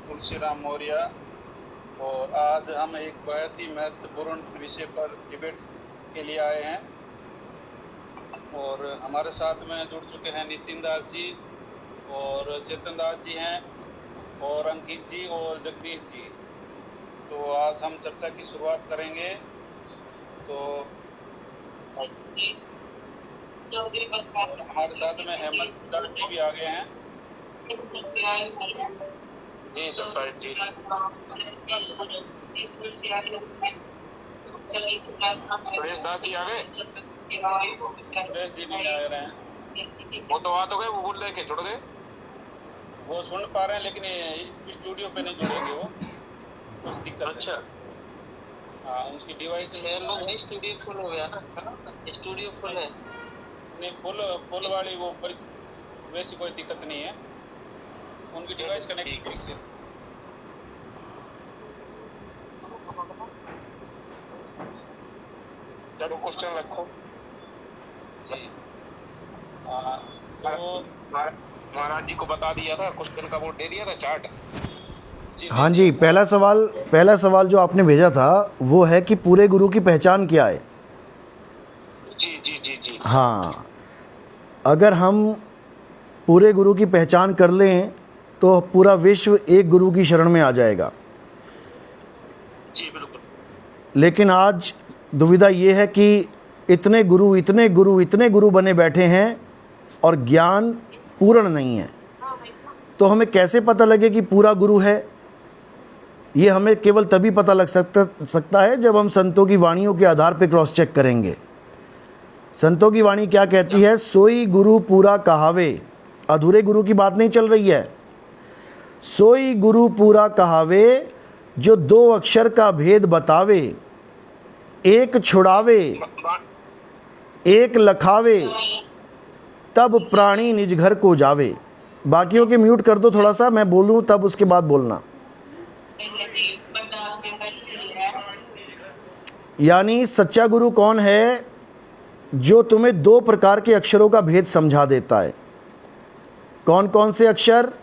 तुलसीराम मौर्य और आज हम एक बहुत ही महत्वपूर्ण विषय पर डिबेट के लिए आए हैं और हमारे साथ में जुड़ चुके हैं नितिन दास जी और चेतन दास जी हैं और अंकित जी और जगदीश जी। तो आज हम चर्चा की शुरुआत करेंगे। तो हमारे साथ में हेमंत दास जी भी आ गए हैं। जी सर जी। सुरेश दास जी आ गए। सुरेश जी भी आ रहे हैं। वो तो बात हो गए, वो बोल रहे छोड़ गए, वो सुन पा रहे हैं लेकिन स्टूडियो पे नहीं जुड़ेंगे, वो कुछ दिक्कत। अच्छा हाँ, उसकी डिवाइस लोग स्टूडियो फुल हो गया ना, स्टूडियो फुल है नहीं, फुल वाली वो वैसी कोई दिक्कत नहीं है, उनकी डिवाइस कनेक्ट कीजिए। चलो क्वेश्चन रखो जी। तो महाराज जी को बता दिया था, क्वेश्चन का वो दे दिया था चार्ट। हाँ जी, पहला सवाल जो आपने भेजा था वो है कि पूरे गुरु की पहचान क्या है। जी जी जी जी हाँ, अगर हम पूरे गुरु की पहचान कर लें तो पूरा विश्व एक गुरु की शरण में आ जाएगा। जी बिल्कुल। लेकिन आज दुविधा ये है कि इतने गुरु बने बैठे हैं और ज्ञान पूर्ण नहीं है। तो हमें कैसे पता लगे कि पूरा गुरु है? ये हमें केवल तभी पता लग सकता है जब हम संतों की वाणियों के आधार पर क्रॉस चेक करेंगे। संतों की वाणी क्या कहती है? सोई गुरु पूरा कहावे। अधूरे गुरु की बात नहीं चल रही है। सोई गुरु पूरा कहावे, जो दो अक्षर का भेद बतावे, एक छुड़ावे एक लखावे, तब प्राणी निज घर को जावे। बाकियों के म्यूट कर दो थोड़ा सा, मैं बोलूं तब उसके बाद बोलना। यानी सच्चा गुरु कौन है? जो तुम्हें दो प्रकार के अक्षरों का भेद समझा देता है। कौन कौन से अक्षर?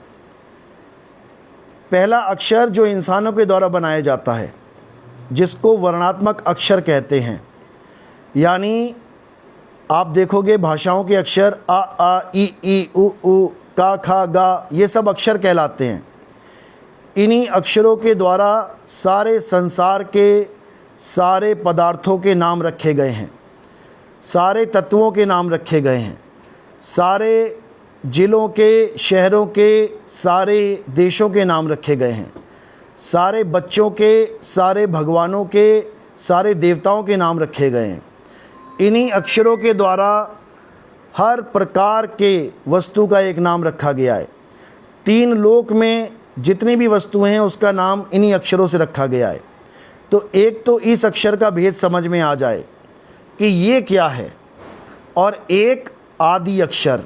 पहला अक्षर जो इंसानों के द्वारा बनाया जाता है, जिसको वर्णात्मक अक्षर कहते हैं। यानी आप देखोगे भाषाओं के अक्षर आ आ ई ई उ उ का खा गा, ये सब अक्षर कहलाते हैं। इन्हीं अक्षरों के द्वारा सारे संसार के सारे पदार्थों के नाम रखे गए हैं, सारे तत्वों के नाम रखे गए हैं, सारे जिलों के, शहरों के, सारे देशों के नाम रखे गए हैं, सारे बच्चों के, सारे भगवानों के, सारे देवताओं के नाम रखे गए हैं। इन्हीं अक्षरों के द्वारा हर प्रकार के वस्तु का एक नाम रखा गया है। तीन लोक में जितनी भी वस्तुएं हैं उसका नाम इन्हीं अक्षरों से रखा गया है। तो एक तो इस अक्षर का भेद समझ में आ जाए कि ये क्या है, और एक आदि अक्षर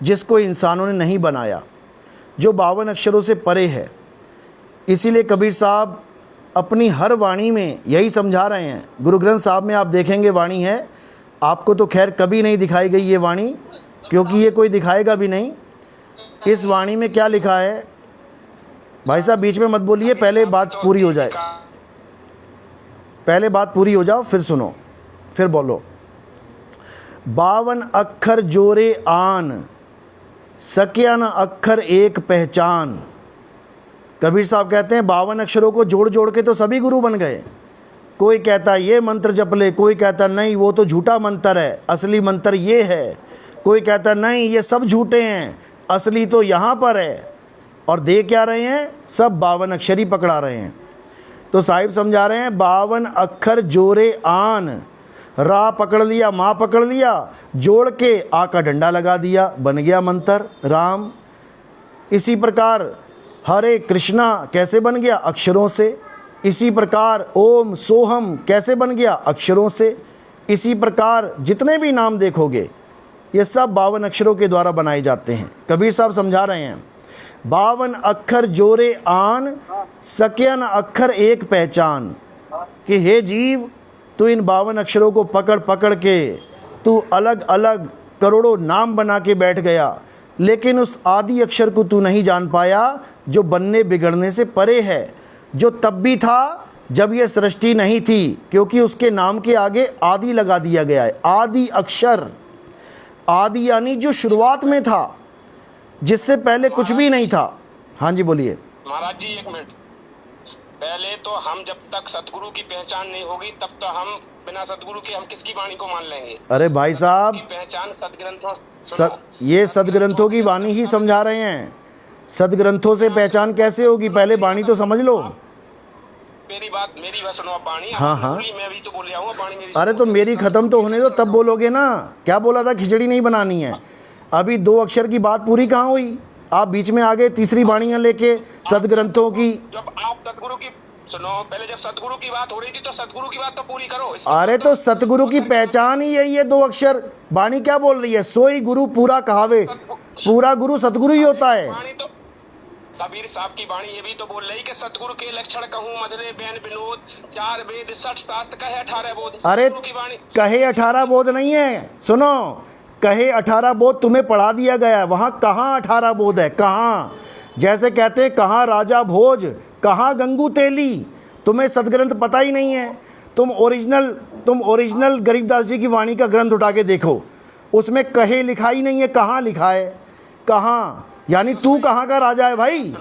जिसको इंसानों ने नहीं बनाया, जो 52 अक्षरों से परे है। इसीलिए कबीर साहब अपनी हर वाणी में यही समझा रहे हैं। गुरु ग्रंथ साहब में आप देखेंगे वाणी है, आपको तो खैर कभी नहीं दिखाई गई ये वाणी, क्योंकि ये कोई दिखाएगा भी नहीं। इस वाणी में क्या लिखा है? भाई साहब बीच में मत बोलिए, पहले बात पूरी हो जाए, पहले बात पूरी हो जाओ फिर सुनो, फिर बोलो। 52 अक्षर जोरे आन, सक्या न अक्षर एक पहचान। कबीर साहब कहते हैं 52 अक्षरों को जोड़ जोड़ के तो सभी गुरु बन गए। कोई कहता ये मंत्र जप ले, कोई कहता नहीं वो तो झूठा मंत्र है, असली मंत्र ये है। कोई कहता नहीं ये सब झूठे हैं, असली तो यहाँ पर है। और दे क्या रहे हैं? सब 52 अक्षर ही पकड़ा रहे हैं। तो साहिब समझा रहे हैं 52 अक्षर जोरे आन, रा पकड़ लिया, माँ पकड़ लिया, जोड़ के आ का डंडा लगा दिया, बन गया मंत्र राम। इसी प्रकार हरे कृष्णा कैसे बन गया? अक्षरों से। इसी प्रकार ओम सोहम कैसे बन गया? अक्षरों से। इसी प्रकार जितने भी नाम देखोगे ये सब 52 अक्षरों के द्वारा बनाए जाते हैं। कबीर साहब समझा रहे हैं 52 अक्षर जोरे आन, सक्या न अक्षर एक पहचान। कि हे जीव, तू इन 52 अक्षरों को पकड़ पकड़ के तू अलग अलग करोड़ों नाम बना के बैठ गया, लेकिन उस आदि अक्षर को तू नहीं जान पाया जो बनने बिगड़ने से परे है, जो तब भी था जब ये सृष्टि नहीं थी, क्योंकि उसके नाम के आगे आदि लगा दिया गया है। आदि अक्षर, आदि यानी जो शुरुआत में था, जिससे पहले कुछ भी नहीं था। हाँ जी बोलिए। महाराज जी एक मिनट, पहले तो हम जब तक सतगुरु की पहचान नहीं होगी तब तो हम बिना सतगुरु के हम किसकी वाणी को मान लेंगे? अरे भाई साहब, की पहचान सदग्रंथों ये सदग्रंथों की वाणी ही समझा रहे हैं। सदग्रंथों से पहचान कैसे होगी? पहले वाणी तो समझ लो। मेरी बात सुनो आप वाणी। हाँ हाँ, मैं भी तो बोल रहा हूँ वाणी मेरी। अरे तो मेरी खत्म तो होने दो, तब बोलोगे ना। क्या बोला था? खिचड़ी नहीं बनानी है। अभी 2 अक्षर की बात पूरी कहाँ हुई? आप बीच में आ गए तीसरी वाणियाँ लेके सदग्रंथों की। जब आप सतगुरु की सुनो, पहले जब सतगुरु की बात हो रही थी तो सतगुरु की बात तो पूरी करो। अरे तो सतगुरु की पहचान ही यही है, 2 अक्षर। वाणी क्या बोल रही है? सोई गुरु पूरा कहावे। पूरा गुरु सतगुरु ही होता है। वाणी तो कबीर साहब की वाणी ये भी तो बोल रही कि सतगुरु के लक्षण कहूँ मधुरे बैन विनोद, 4 वेद 60 शास्त्र कहे 18 बोध। अरे की वाणी कहे 18 बोध नहीं है, सुनो, कहे 18 बोध तुम्हें पढ़ा दिया गया है। वहाँ कहाँ 18 बोध है? कहाँ? जैसे कहते कहाँ राजा भोज, कहाँ गंगू तेली। तुम्हें सदग्रंथ पता ही नहीं है। तुम ओरिजिनल गरीबदास जी की वाणी का ग्रंथ उठा के देखो, उसमें कहे लिखा ही नहीं है। कहाँ लिखा है? कहाँ? यानी तू कहाँ का राजा है भाई?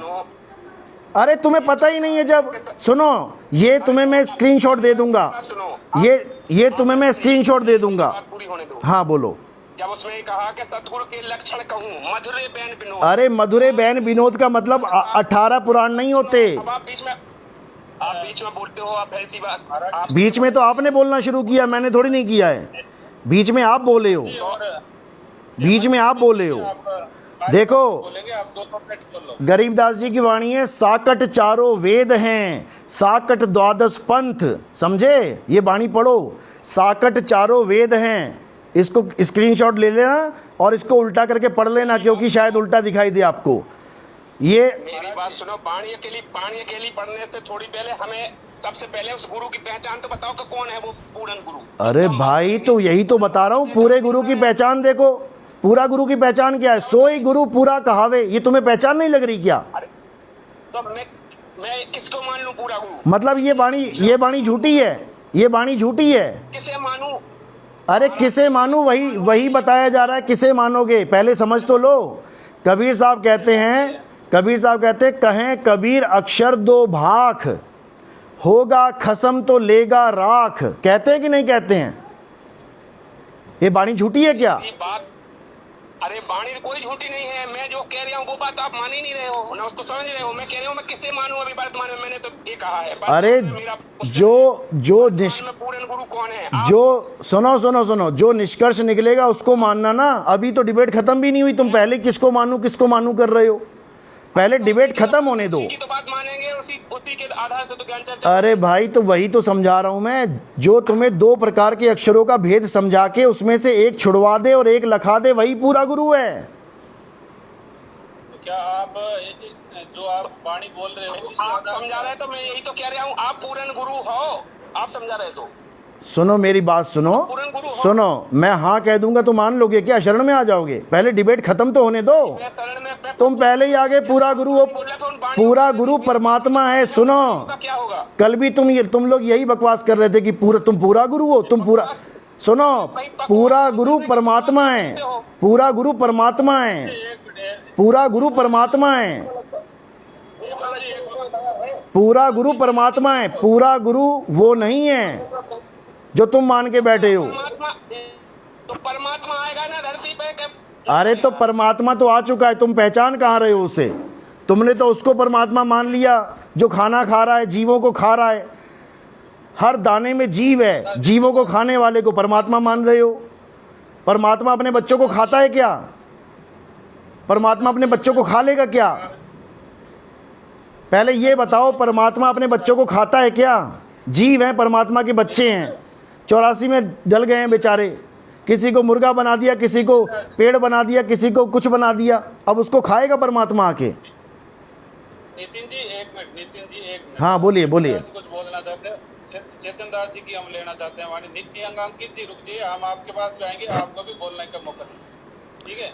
अरे तुम्हें पता ही नहीं है। जब सुनो, ये तुम्हें मैं स्क्रीनशॉट दे दूंगा, ये तुम्हें मैं स्क्रीनशॉट दे दूंगा। हाँ बोलो। जब उसमें कहा कि सतगुरु के लक्षण कहूँ मधुरे बैन विनोद। अरे मधुरे बैन विनोद का मतलब 18 पुराण नहीं होते। अब आप बीच में बोलते हो। आप ऐसी बात बीच में तो आपने बोलना शुरू किया, मैंने थोड़ी नहीं किया है। बीच में आप बोले हो, बीच में आप बोले हो। देखो, गरीबदास जी की वाणी है, साकट चारों वेद हैं, साकट द्वादश पंथ। समझे? ये वाणी पढ़ो, साकट चारों वेद हैं। इसको स्क्रीनशॉट ले लेना और इसको उल्टा करके पढ़ लेना, क्योंकि शायद उल्टा दिखाई दे आपको। ये मेरी बात सुनो, पानी अकेली पढ़ने से थोड़ी पहले हमें सबसे पहले उस गुरु की पहचान तो बताओ कि कौन है वो पूर्ण गुरु। अरे भाई, तो यही तो बता रहा हूँ। पूरे गुरु की पहचान देखो। पूरा गुरु की पहचान क्या है? सोई गुरु पूरा कहावे। ये तुम्हें पहचान नहीं लग रही क्या? तो मैं किसको मान लूं पूरा गुरु? मतलब ये वाणी झूठी है, ये वाणी झूठी है। किसे मानूं? अरे किसे मानूं, वही बताया जा रहा है। किसे मानोगे पहले समझ तो लो। कबीर साहब कहते हैं कहें कबीर अक्षर दो भाख, होगा खसम तो लेगा राख। कहते हैं कि नहीं कहते हैं? ये वाणी झूठी है क्या? अरे वाणी कोई झूठी नहीं है। मैं जो कह रहा हूँ वो बात आप मान ही नहीं रहे हो ना, उसको समझ रहे हो। मैं कह रहा हूँ मैं किसे मानूं अभी वर्तमान में? मैंने तो ये कहा है। अरे पूर्ण गुरु कौन है? सुनो, जो निष्कर्ष निकलेगा उसको मानना ना। अभी तो डिबेट खत्म भी नहीं हुई। तुम पहले किसको मानूं कर रहे हो। पहले डिबेट खत्म होने दो। तो बात मानेंगे, उसी के आधार से तो ज्ञान चर्चा। अरे भाई, तो वही तो समझा रहा हूं मैं। जो तुम्हें 2 प्रकार के अक्षरों का भेद समझा के उसमें से एक छुड़वा दे और एक लखा दे, वही पूरा गुरु है। तो क्या आप जो आप वाणी बोल रहे हो आप समझा रहे, तो मैं यही तो कह रहा हूँ आप पूर्ण गुरु हो। आप समझा रहे तो सुनो मेरी बात, सुनो, मैं हाँ कह दूंगा तो मान लोगे क्या? शरण में आ जाओगे? पहले डिबेट खत्म तो होने दो। तुम पहले ही आगे पूरा गुरु हो। पूरा गुरु परमात्मा है। सुनो, क्या होगा? कल भी तुम लोग यही बकवास कर रहे थे कि तुम पूरा गुरु हो। सुनो, पूरा गुरु परमात्मा है। पूरा गुरु परमात्मा है। पूरा गुरु परमात्मा है। पूरा गुरु परमात्मा है। पूरा गुरु वो नहीं है जो तुम मान के बैठे हो। तो परमात्मा आएगा ना धरती पे? अरे तो परमात्मा तो आ चुका है। तुम पहचान कहाँ रहे हो उसे? तुमने तो उसको परमात्मा मान लिया जो खाना खा रहा है, जीवों को खा रहा है। हर दाने में जीव है। जीवों को खाने वाले को परमात्मा मान रहे हो। परमात्मा अपने बच्चों को खाता है क्या? परमात्मा अपने बच्चों को खा लेगा क्या? पहले ये बताओ, परमात्मा अपने बच्चों को खाता है क्या? जीव हैं, परमात्मा के बच्चे हैं। 84 में डल गए हैं बेचारे। किसी को मुर्गा बना दिया, किसी को पेड़ बना दिया, किसी को कुछ बना दिया। अब उसको खाएगा परमात्मा आके? नितिन जी एक मिनट। हाँ बोलिए। कुछ बोलना चाहते हैं? चेतन दास जी की हम लेना चाहते हैं वाणी। नित्य अंगांकित जी रुक जाइए, हम आपके पास भी आएंगे, आपको भी बोलने का मौका देंगे, ठीक है?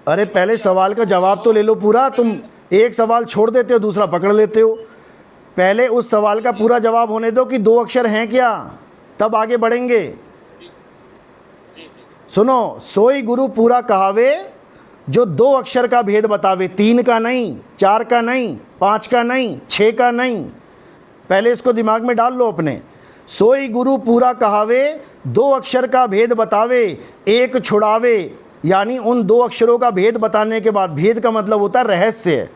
अरे पहले सवाल का जवाब तो ले लो पूरा। तुम एक सवाल छोड़ देते हो, दूसरा पकड़ लेते हो। पहले उस सवाल का पूरा जवाब होने दो कि 2 अक्षर हैं क्या, तब आगे बढ़ेंगे। सुनो, सोई गुरु पूरा कहावे जो 2 अक्षर का भेद बतावे, 3 का नहीं, 4 का नहीं, 5 का नहीं, 6 का नहीं। पहले इसको दिमाग में डाल लो अपने। सोई गुरु पूरा कहावे 2 अक्षर का भेद बतावे, एक छुड़ावे। यानी उन 2 अक्षरों का भेद बताने के बाद, भेद का मतलब होता है रहस्य।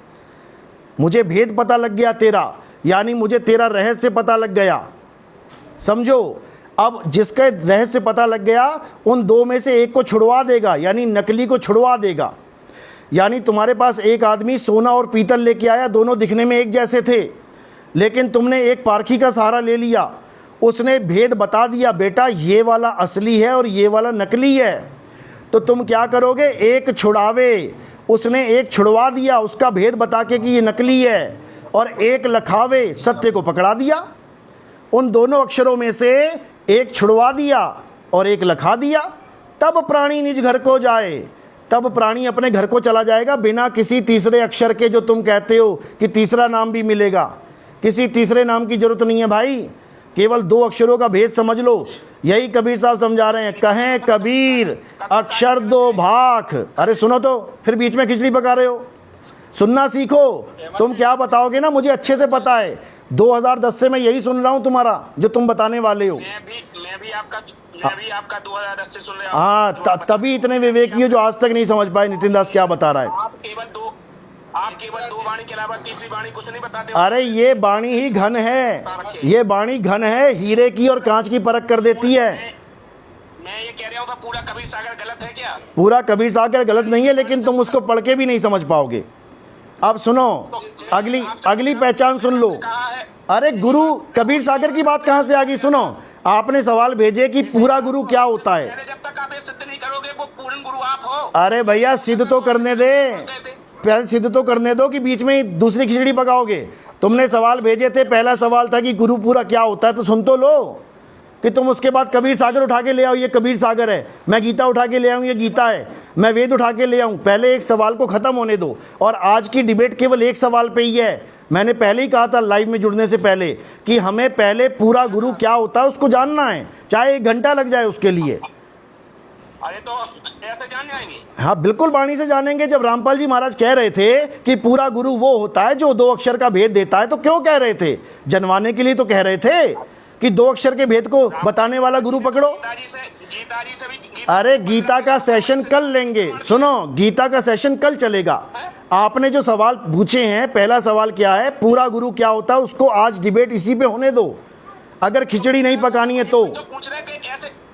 मुझे भेद पता लग गया तेरा, यानी मुझे तेरा रहस्य पता लग गया, समझो। अब जिसका रहस्य पता लग गया, उन 2 में से एक को छुड़वा देगा, यानी नकली को छुड़वा देगा। यानी तुम्हारे पास एक आदमी सोना और पीतल लेके आया, दोनों दिखने में एक जैसे थे, लेकिन तुमने एक पारखी का सहारा ले लिया, उसने भेद बता दिया, बेटा ये वाला असली है और ये वाला नकली है। तो तुम क्या करोगे? एक छुड़ावे, उसने एक छुड़वा दिया उसका भेद बता के कि ये नकली है, और एक लखावे, सत्य को पकड़ा दिया। उन दोनों अक्षरों में से एक छुड़वा दिया और एक लखा दिया। तब प्राणी निज घर को जाए, तब प्राणी अपने घर को चला जाएगा बिना किसी तीसरे अक्षर के, जो तुम कहते हो कि तीसरा नाम भी मिलेगा। किसी तीसरे नाम की जरूरत नहीं है भाई, केवल 2 अक्षरों का भेद समझ लो। यही कबीर साहब समझा रहे हैं, कहें कबीर अक्षर 2 भाख। अरे सुनो तो, फिर बीच में खिचड़ी पका रहे हो, सुनना सीखो। तुम क्या बताओगे ना, मुझे अच्छे से पता है। 2010 से मैं यही सुन रहा हूँ तुम्हारा, जो तुम बताने वाले हो। मैं भी आपका 2010 से सुन रहा हूँ। हाँ, तभी इतने विवेकी हो जो आज तक नहीं समझ पाए नितिन दास क्या बता रहा है। आप केवल 2 वाणी के अलावा तीसरी वाणी कुछ नहीं बताते। अरे ये वाणी ही घन है, ये वाणी घन है, हीरे की और कांच की परख कर देती है। मैं ये कह रहा हूँ पूरा कबीर सागर गलत है क्या? पूरा कबीर सागर गलत नहीं है, लेकिन तुम उसको पढ़ के भी नहीं समझ पाओगे। अब सुनो, अगली पहचान सुन लो। अरे गुरु, कबीर सागर की बात कहाँ से आ गई? सुनो, आपने सवाल भेजे कि पूरा गुरु क्या होता है। जब तक आप ये सिद्ध नहीं करोगे वो पूर्ण गुरु आप हो। अरे भैया सिद्ध तो करने दे, पहले सिद्ध तो करने दो कि बीच में दूसरी खिचड़ी पकाओगे। तुमने सवाल भेजे थे, पहला सवाल था कि गुरु पूरा क्या होता है, तो सुन तो लो। कि तुम उसके बाद कबीर सागर उठा के ले आओ, ये कबीर सागर है, मैं गीता उठा के ले आऊँ, ये गीता है, मैं वेद उठा के ले आऊँ। पहले एक सवाल को ख़त्म होने दो। और आज की डिबेट केवल एक सवाल पे ही है। मैंने पहले ही कहा था लाइव में जुड़ने से पहले कि हमें पहले पूरा गुरु क्या होता है उसको जानना है, चाहे 1 घंटा लग जाए उसके लिए। अरे तो ऐसे जान जाएंगे? हाँ बिल्कुल, वाणी से जानेंगे। जब रामपाल जी महाराज कह रहे थे कि पूरा गुरु वो होता है जो 2 अक्षर का भेद देता है, तो क्यों कह रहे थे? जनवाने के लिए तो कह रहे थे कि 2 अक्षर के भेद को बताने वाला गुरु पकड़ो। अरे गीता का सेशन कल लेंगे, सुनो, गीता का सेशन कल चलेगा। आपने जो सवाल पूछे हैं, पहला सवाल क्या है, पूरा गुरु क्या होता है, उसको आज डिबेट इसी पे होने दो। अगर खिचड़ी नहीं पकानी है तो पूछ रहे थे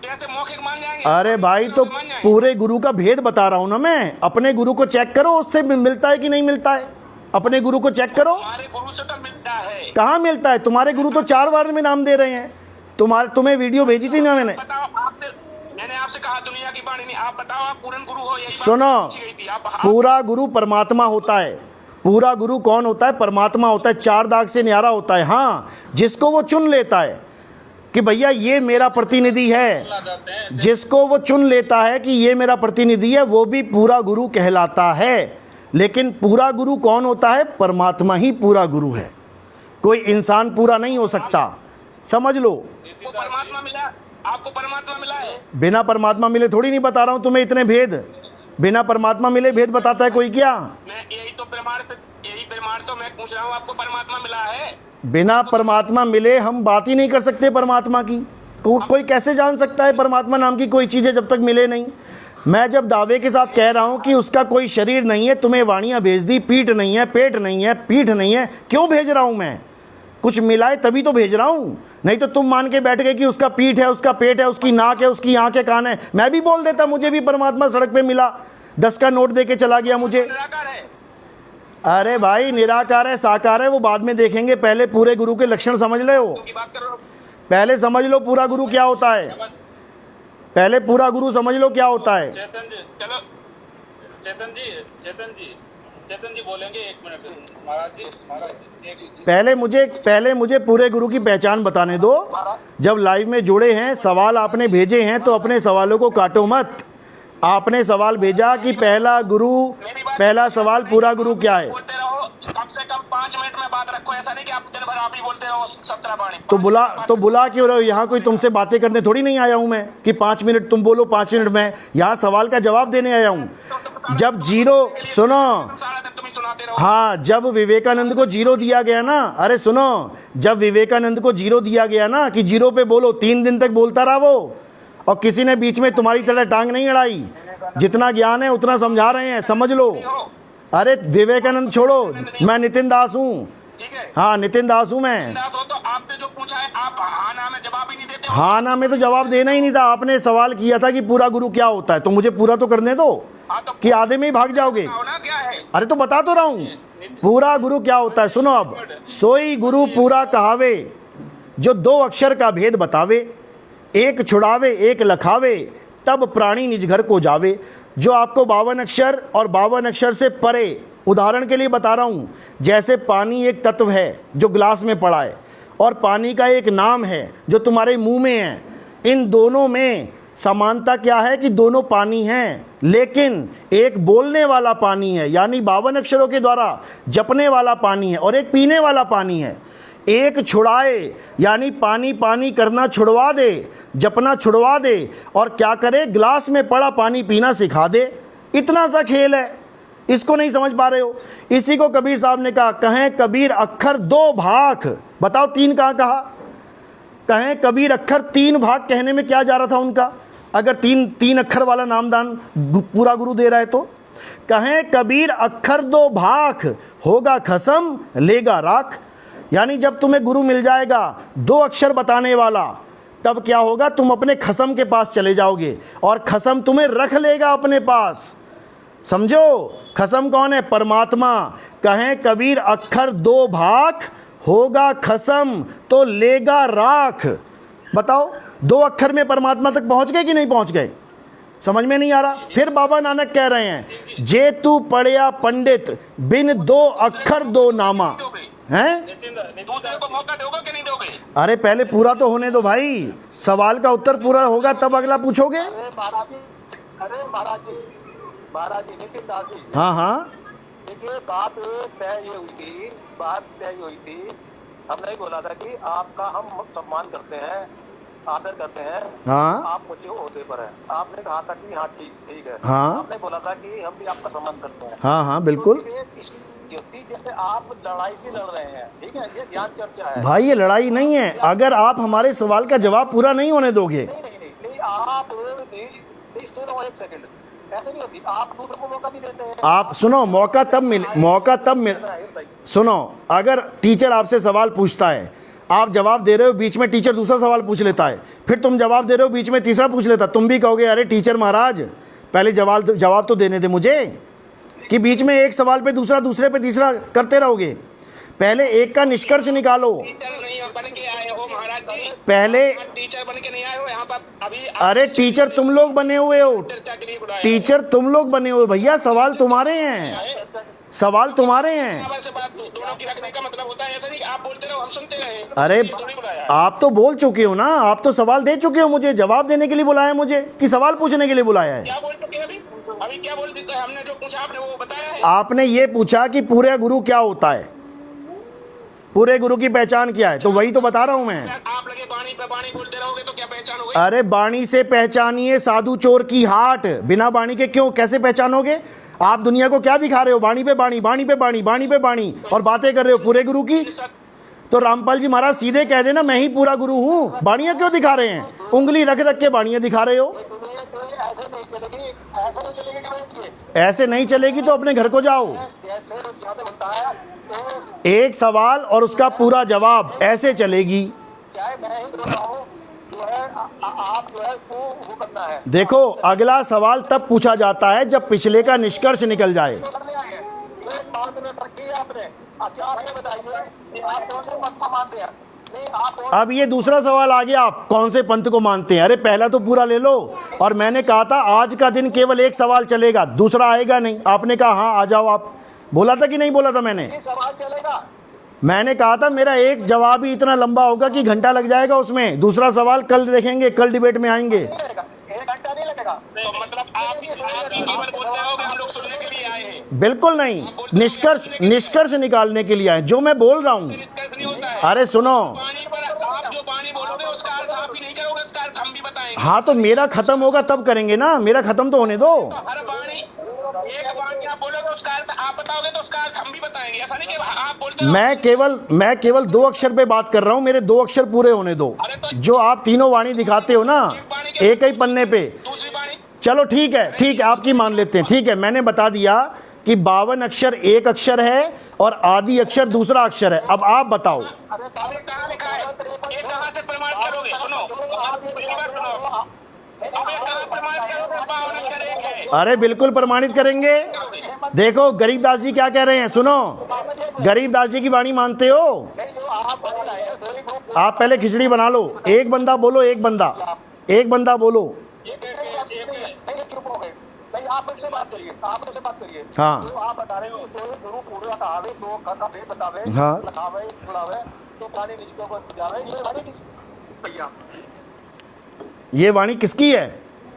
कैसे मौखिक मान जाएंगे? अरे भाई, तो पूरे गुरु का भेद बता रहा हूं ना मैं। अपने गुरु को चेक करो, उससे मिलता है कि नहीं मिलता है। अपने गुरु को चेक करो। हमारे गुरु से तो मिलता है। कहाँ मिलता है? तुम्हारे गुरु तो 4 बार में नाम दे रहे हैं। तुम्हें वीडियो भेजी थी ना मैंने। मैंने आपसे कहा दुनिया की वाणी नहीं, आप बताओ आप पूर्ण गुरु हो। सुनो, पूरा गुरु परमात्मा होता है। पूरा गुरु कौन होता है? परमात्मा होता है, 4 दाग से न्यारा होता है। हाँ, जिसको वो चुन लेता है कि भैया ये मेरा प्रतिनिधि है, जिसको वो चुन लेता है कि ये मेरा प्रतिनिधि है, वो भी पूरा गुरु कहलाता है। लेकिन पूरा गुरु कौन होता है? परमात्मा ही पूरा गुरु है, कोई इंसान पूरा नहीं हो सकता, समझ लो। परमात्मा मिला, आपको परमात्मा मिला है। बिना परमात्मा मिले थोड़ी नहीं बता रहा हूं तुम्हें इतने भेद। बिना परमात्मा मिले भेद बताता है कोई क्या? मैं यही प्रमाण तो मैं पूछ रहा हूँ, आपको परमात्मा मिला है? बिना परमात्मा मिले हम बात ही नहीं कर सकते परमात्मा की। कोई कैसे जान सकता है परमात्मा नाम की कोई चीज़ है जब तक मिले नहीं। मैं जब दावे के साथ कह रहा हूं कि उसका कोई शरीर नहीं है, तुम्हें वाणियां भेज दी, पीठ नहीं है, पेट नहीं है, पीठ नहीं है, क्यों भेज रहा हूं मैं? कुछ मिलाए तभी तो भेज रहा हूं, नहीं तो तुम मान के बैठ गए कि उसका पीठ है, उसका पेट है, उसकी नाक है, उसकी आंख है, कान है। मैं भी बोल देता मुझे भी परमात्मा सड़क पे मिला, 10 का नोट दे के चला गया मुझे। अरे भाई, निराकार है साकार है वो बाद में देखेंगे, पहले पूरे गुरु के लक्षण समझ ले हो। पहले समझ लो पूरा गुरु क्या होता है, पहले पूरा गुरु समझ लो क्या होता है। चेतन जी बोलेंगे, 1 मिनट महाराज जी। पहले मुझे पूरे गुरु की पहचान बताने दो। जब लाइव में जुड़े हैं, सवाल आपने भेजे हैं, तो अपने सवालों को काटो मत। आपने सवाल भेजा कि पहला सवाल पूरा गुरु क्या है। से कम 5 मिनट में बात रखो। ऐसा नहीं कि आप दिन भर आप ही बोलते रहो 17 बाणी। तो बुला क्यों रहे हो? यहाँ कोई तुमसे बातें करने थोड़ी नहीं आया हूँ मैं कि 5 मिनट तुम बोलो 5 मिनट में। यहाँ सवाल का जवाब देने आया हूँ। जब जीरो, सुनो, सारा दिन तुम ही सुनाते रहो। हाँ, जब विवेकानंद को जीरो दिया गया ना, अरे सुनो, जब विवेकानंद को जीरो दिया गया ना कि जीरो पे बोलो, 3 दिन तक बोलता रहा वो, और किसी ने बीच में तुम्हारी तरह टांग नहीं अड़ाई। जितना ज्ञान है उतना समझा रहे हैं, समझ लो। अरे विवेकानंद छोड़ो, मैं नितिन दास हूँ। ठीक है, हाँ, नितिन दास हूँ मैं। दास हो तो आपने जो पूछा है आप हाँ ना में जवाब ही नहीं देते हो। हाँ ना में तो जवाब देना ही नहीं था। आपने सवाल किया था कि पूरा गुरु क्या होता है, तो मुझे पूरा तो करने दो, हाँ, तो कि आधे में ही भाग जाओगे। ना क्या है? अरे तो बता तो रहा हूँ, पूरा गुरु क्या होता है। सुनो, अब सोई गुरु पूरा कहावे, जो 2 अक्षर का भेद बतावे, एक छुड़ावे एक लखावे, तब प्राणी निज घर को जावे। जो आपको 52 अक्षर और 52 अक्षर से परे, उदाहरण के लिए बता रहा हूँ, जैसे पानी एक तत्व है जो ग्लास में पड़ा है, और पानी का एक नाम है जो तुम्हारे मुंह में है। इन दोनों में समानता क्या है कि दोनों पानी हैं, लेकिन एक बोलने वाला पानी है, यानी 52 अक्षरों के द्वारा जपने वाला पानी है, और एक पीने वाला पानी है। एक छुड़ाए, यानी पानी पानी करना छुड़वा दे, जपना छुड़वा दे, और क्या करे, ग्लास में पड़ा पानी पीना सिखा दे। इतना सा खेल है, इसको नहीं समझ पा रहे हो। इसी को कबीर साहब ने कहा, कहें कबीर अक्षर 2 भाग, बताओ 3 कहाँ कहा? कहें कबीर अक्षर 3 भाग कहने में क्या जा रहा था उनका, अगर 3 अक्षर वाला नामदान पूरा गुरु दे रहा है तो? कहें कबीर अक्षर 2 भाग, होगा खसम लेगा राख। यानी जब तुम्हें गुरु मिल जाएगा 2 अक्षर बताने वाला, तब क्या होगा, तुम अपने खसम के पास चले जाओगे, और खसम तुम्हें रख लेगा अपने पास। समझो, खसम कौन है? परमात्मा। कहें कबीर अक्षर 2 भाग, होगा खसम तो लेगा राख। बताओ, 2 अक्षर में परमात्मा तक पहुंच गए कि नहीं पहुंच गए? समझ में नहीं आ रहा। फिर बाबा नानक कह रहे हैं, जे तू पढ़िया पंडित, बिन 2 अक्षर 2 नामा हैं। दूसरे को मौका दोगे कि नहीं दोगे? अरे पहले पूरा तो होने दो भाई, सवाल का उत्तर पूरा होगा तब अगला पूछोगे। अरे महाराज जी नितिन दास जी, हाँ हाँ, देखिए बात तय ये हुई थी, हमने बोला था कि आपका हम सम्मान करते हैं, आदर करते हैं, हाँ आप मुझे ओहदे पर है। आपने कहा था कि हाँ ठीक है। हाँ। आपने बोला था कि हम भी आपका सम्मान करते हैं। हाँ हाँ बिल्कुल। जैसे आप लड़ाई भी लड़ रहे हैं, ठीक है, ये ज्ञान चर्चा है भाई, ये लड़ाई नहीं है। अगर आप हमारे सवाल का जवाब पूरा नहीं होने दोगे, नहीं, आप सुनो, 1 सेकंड, ऐसे नहीं होती। आप दूसरों को मौका भी देते हैं। आप सुनो, मौका तब मिल सुनो, अगर टीचर आपसे सवाल पूछता है, आप जवाब दे रहे हो, बीच में टीचर दूसरा सवाल पूछ लेता है, फिर तुम जवाब दे रहे हो, बीच में तीसरा पूछ लेता, तुम भी कहोगे अरे टीचर महाराज पहले जवाब तो देने दे मुझे, कि बीच में एक सवाल पे दूसरा, दूसरे पे तीसरा करते रहोगे। पहले एक का निष्कर्ष निकालो। टीचर नहीं बन के आए हो महाराज जी, पहले टीचर बन के नहीं आए हो यहाँ पर अभी। अरे टीचर तुम लोग बने हुए हो, चर्चा के लिए बुलाया। टीचर तुम लोग बने हुए भैया, सवाल तुम्हारे हैं, सवाल तुम्हारे हैं। से बात दोनों की रखने का मतलब होता है, ऐसा नहीं आप बोलते रहो हम सुनते रहे। अरे आप तो बोल चुके हो ना, आप तो सवाल दे चुके हो, मुझे जवाब देने के लिए बुलाया मुझे, कि सवाल पूछने के लिए बुलाया है? क्या बोल चुके हैं अभी क्या बोल दिया? हमने जो पूछा आपने वो बताया है। आपने ये पूछा कि पूरे गुरु क्या होता है, पूरे गुरु की पहचान क्या है, तो वही तो बता रहा हूं मैं। आप लगे बाणी पे बाणी बोलते रहोगे तो क्या पहचान होगी? अरे बाणी से पहचानिए साधु चोर की हाट, बिना बाणी के क्यों, कैसे पहचानोगे? आप दुनिया को क्या दिखा रहे हो? बाणी पे बाणी, बाणी पे बाणी, बाणी पे बाणी, और बातें कर रहे हो पूरे गुरु की। तो रामपाल जी महाराज सीधे कह देना मैं ही पूरा गुरु हूँ, बाणियां क्यों दिखा रहे हैं? उंगली रख रख के बाणियां दिखा रहे हो। ऐसे नहीं चलेगी तो अपने घर को जाओ। एक सवाल और उसका पूरा जवाब, ऐसे चलेगी। देखो, अगला सवाल तब पूछा जाता है जब पिछले का निष्कर्ष निकल जाए। अब ये दूसरा सवाल आ गया, आप कौन से पंथ को मानते हैं? अरे पहला तो पूरा ले लो। और मैंने कहा था आज का दिन केवल एक सवाल चलेगा, दूसरा आएगा नहीं। आपने कहा हाँ आ जाओ। आप बोला था कि नहीं बोला था? मैंने कहा था मेरा एक जवाब ही इतना लंबा होगा कि घंटा लग जाएगा उसमें, दूसरा सवाल कल देखेंगे, कल डिबेट में आएंगे। 1 घंटा नहीं लगेगा। चलेगा। तो मतलब आप ही केवल बोलते हो कि हम लोग सुनने के लिए आए हैं, बिल्कुल नहीं, निष्कर्ष निकालने के लिए आए, जो मैं बोल रहा हूँ। निष्कर्ष नहीं होता है। अरे सुनो, पानी पर आप जो पानी बोलोगे उसका अर्थ आप ही नहीं करोगे, उसका अर्थ हम भी बताएंगे। हाँ तो मेरा खत्म होगा तब करेंगे ना, मेरा खत्म तो होने दो। हर वाणी एक वाणी आप बोलोगे उसका अर्थ आप बताओगे तो उसका अर्थ हम भी बताएंगे। ऐसा नहीं कि आप बोलते हो। मैं केवल 2 अक्षर पे बात कर रहा हूँ, मेरे 2 अक्षर पूरे होने दो। जो आप तीनों वाणी दिखाते हो ना एक ही पन्ने पे, दूसरी वाणी चलो ठीक है, आपकी मान लेते हैं, ठीक है। मैंने बता दिया कि 52 अक्षर एक अक्षर है और आदि अक्षर दूसरा अक्षर है। अब आप बताओ। अरे कहाँ लिखा है? ये कहाँ से प्रमाणित करोगे? सुनो, पहली बात सुनो, अब ये कहाँ प्रमाणित करोगे? 52 अक्षर एक है। अरे बिल्कुल प्रमाणित करेंगे। देखो गरीबदास जी क्या कह रहे हैं, सुनो। गरीबदास जी की वाणी मानते हो? आप पहले खिचड़ी बना लो। एक बंदा बोलो, एक बंदा बोलो। नहीं, आप मुझसे बात करिए, हाँ। तो आप बता रहे हो तो गुरु पूरा कहावे तो का भेद बतावे, हाँ। लखावे छुड़ावे तो पानी नीचे को जावे। ये वाणी भैया, ये वाणी किसकी है?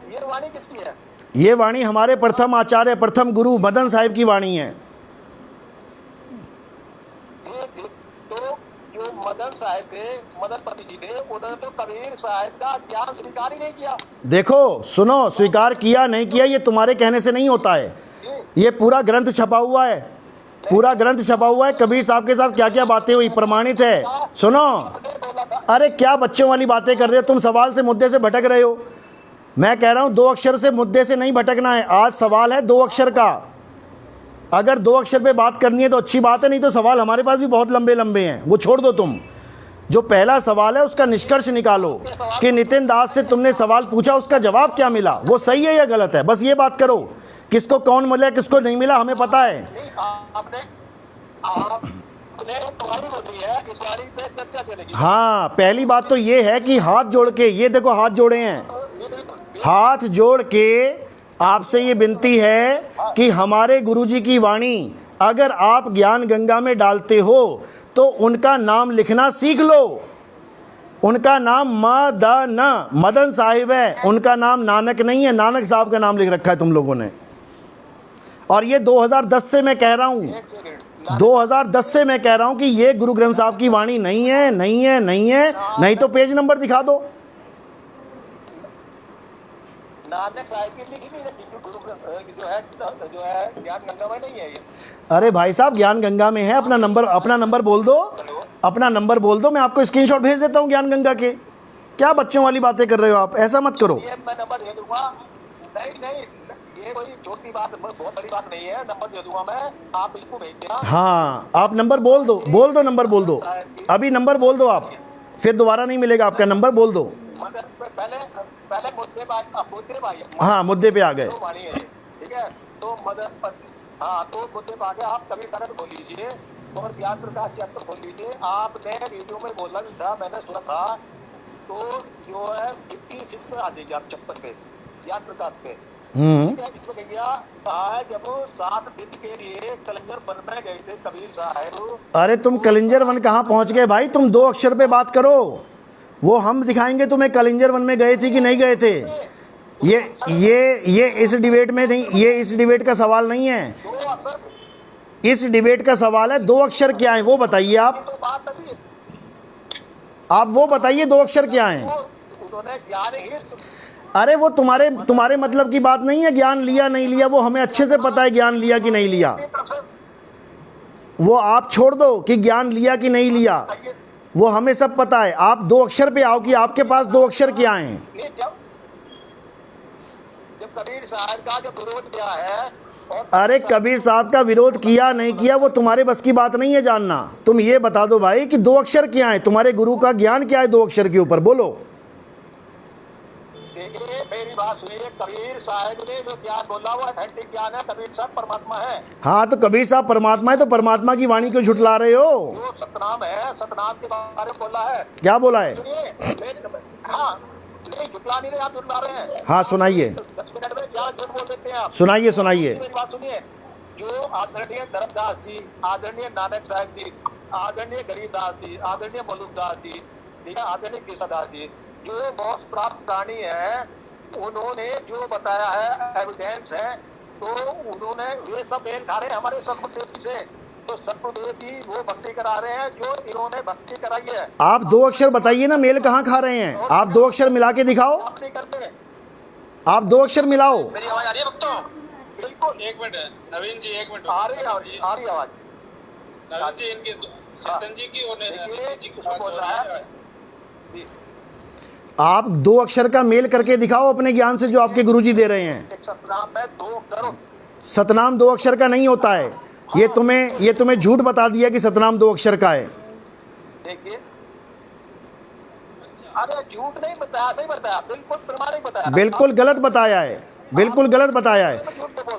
ये वाणी किसकी है? ये वाणी हमारे प्रथम आचार्य, प्रथम गुरु मदन साहिब की वाणी है। तो जो मदन साहिब थे, मदन पति जी थे, उन्होंने तो कबीर साहिब का ज्ञान स्वीकार ही नहीं किया। देखो सुनो, स्वीकार किया नहीं किया ये तुम्हारे कहने से नहीं होता है। ये पूरा ग्रंथ छपा हुआ है, पूरा ग्रंथ छपा हुआ है। कबीर साहब के साथ क्या क्या बातें हुई प्रमाणित है। सुनो, अरे क्या बच्चों वाली बातें कर रहे हो तुम, सवाल से मुद्दे से भटक रहे हो। मैं कह रहा हूं 2 अक्षर से मुद्दे से नहीं भटकना है। आज सवाल है 2 अक्षर का। अगर 2 अक्षर पे बात करनी है तो अच्छी बात है, नहीं तो सवाल हमारे पास भी बहुत लंबे लंबे हैं, वो छोड़ दो तुम। जो पहला सवाल है उसका निष्कर्ष निकालो कि नितिन दास से तुमने सवाल पूछा, उसका जवाब क्या मिला, वो सही है या गलत है, बस ये बात करो। किसको कौन मिला किसको नहीं मिला हमें पता है। हाँ, पहली बात तो ये है कि हाथ जोड़ के, ये देखो हाथ जोड़े हैं, हाथ जोड़ के आपसे ये विनती है कि हमारे गुरुजी की वाणी अगर आप ज्ञान गंगा में डालते हो तो उनका नाम लिखना सीख लो। उनका नाम मदन साहिब है, उनका नाम नानक नहीं है। नानक साहब का नाम लिख रखा है तुम लोगों ने। और ये 2010 से मैं कह रहा हूँ, 2010 से मैं कह रहा हूँ कि ये गुरु ग्रंथ साहब की वाणी नहीं है, नहीं है, नहीं है। नहीं तो पेज नंबर दिखा दो। नानक साहिब की लिखी नहीं है, जो है ज्ञान गंगा में नहीं है ये। अरे भाई साहब ज्ञान गंगा में है। अपना नंबर बोल दो, अपना नंबर बोल दो, मैं आपको स्क्रीनशॉट भेज देता हूँ ज्ञान गंगा के। क्या बच्चों वाली बातें कर रहे हो आप, ऐसा मत करो। ये मैं नंबर दे दूंगा। नहीं, ये कोई छोटी बात, बहुत बड़ी बात नहीं है। नंबर दे दूंगा मैं, आप इसको भेज देना। हाँ, आप नंबर बोल दो, नंबर बोल दो, अभी नंबर बोल दो आप, फिर दोबारा नहीं मिलेगा आपका नंबर। बोल दो। पहले मुद्दे पे, हाँ मुद्दे पे आ गए। ठीक है, तो हाँ, तो मुद्दे पे आ गए। आप कभी तरह बोल लीजिए और ज्ञान प्रकाश चैप्टर खोल लीजिए। आपने वीडियो में बोला भी था, मैंने सुना था। तो जो है 56 पे आ जाइए आप, 56 पे ज्ञान प्रकाश पे। इसमें भैया कहा है जब 7 दिन के लिए कलिंजर वन में गए थे कबीर साहब। अरे तुम कलिंजर वन कहाँ पहुँच गए भाई, तुम 2 अक्षर पे बात करो। वो हम दिखाएंगे तुम्हें कलिंजर वन में गए थे कि नहीं गए थे। ये इस डिबेट में नहीं, ये इस डिबेट का सवाल नहीं है। इस डिबेट का सवाल है 2 अक्षर क्या है, वो बताइए आप वो बताइए 2 अक्षर क्या हैं। अरे वो तुम्हारे मतलब की बात नहीं है। ज्ञान लिया नहीं लिया वो हमें अच्छे से पता है, ज्ञान लिया कि नहीं लिया। वो आप छोड़ दो कि ज्ञान लिया कि नहीं लिया, वो हमें सब पता है। आप 2 अक्षर पे आओ कि आपके पास 2 अक्षर क्या हैं। जब कबीर साहब का जब विरोध किया है, अरे कबीर साहब का विरोध किया नहीं किया वो तुम्हारे बस की बात नहीं है जानना। तुम ये बता दो भाई कि 2 अक्षर क्या है, तुम्हारे गुरु का ज्ञान क्या है 2 अक्षर के ऊपर, बोलो। देखिए मेरी बात सुनिए, कबीर साहब ने जो ज्ञान बोला वो अथेंटिक ज्ञान है। कबीर साहब परमात्मा है। हाँ तो कबीर साहब परमात्मा है, तो परमात्मा की वाणी क्यों झुठला रहे हो। जो सतनाम है, सतनाम के बारे में बोला है। क्या बोला है? हाँ, नहीं झुठला नहीं रहे, आप झुठला रहे हैं। हाँ सुनाइए, 10 मिनट में क्या झूठ बोल देते हैं आप। सुनाइए। मेरी बात सुनिए, जो आदरणीय धर्मदास जी, आदरणीय नानक साहब जी, आदरणीय गरीबदास जी, आदरणीय मलुकदास जी, ठीक है, आदरणीय केशवदास जी, जो मोक्ष प्राप्त प्राणी है, उन्होंने जो बताया है एविडेंस है, तो उन्होंने वे सब मेल खा रहे हैं हमारे सतगुरुदेव जी से। तो सतगुरुदेव जी वो भक्ति करा रहे हैं जो इन्होंने भक्ति कराई है। आप दो अक्षर बताइए ना, मेल कहाँ खा रहे हैं? आप दो अक्षर मिला के दिखाओ, आप नहीं करते। आप दो अक्षर मिलाओ। मेरी आवाज आ रही है भक्तों? बिल्कुल एक मिनट है नवीन जी, एक मिनट आ रही है आवाज। नवीन जी, इनकी चेतन जी की और देखिए जी की बोल रहा है जी, आप दो अक्षर का मेल करके दिखाओ अपने ज्ञान से जो आपके गुरुजी दे रहे हैं। एक सतनाम में 2 करोड़। सतनाम दो अक्षर का नहीं होता है। ये तुम्हें झूठ बता दिया कि सतनाम दो अक्षर का है। देखिए, अरे झूठ नहीं बताया, सही बताया, बिल्कुल प्रमाणिक बताया। बिल्कुल गलत बताया है, बिल्कुल गलत बताया है।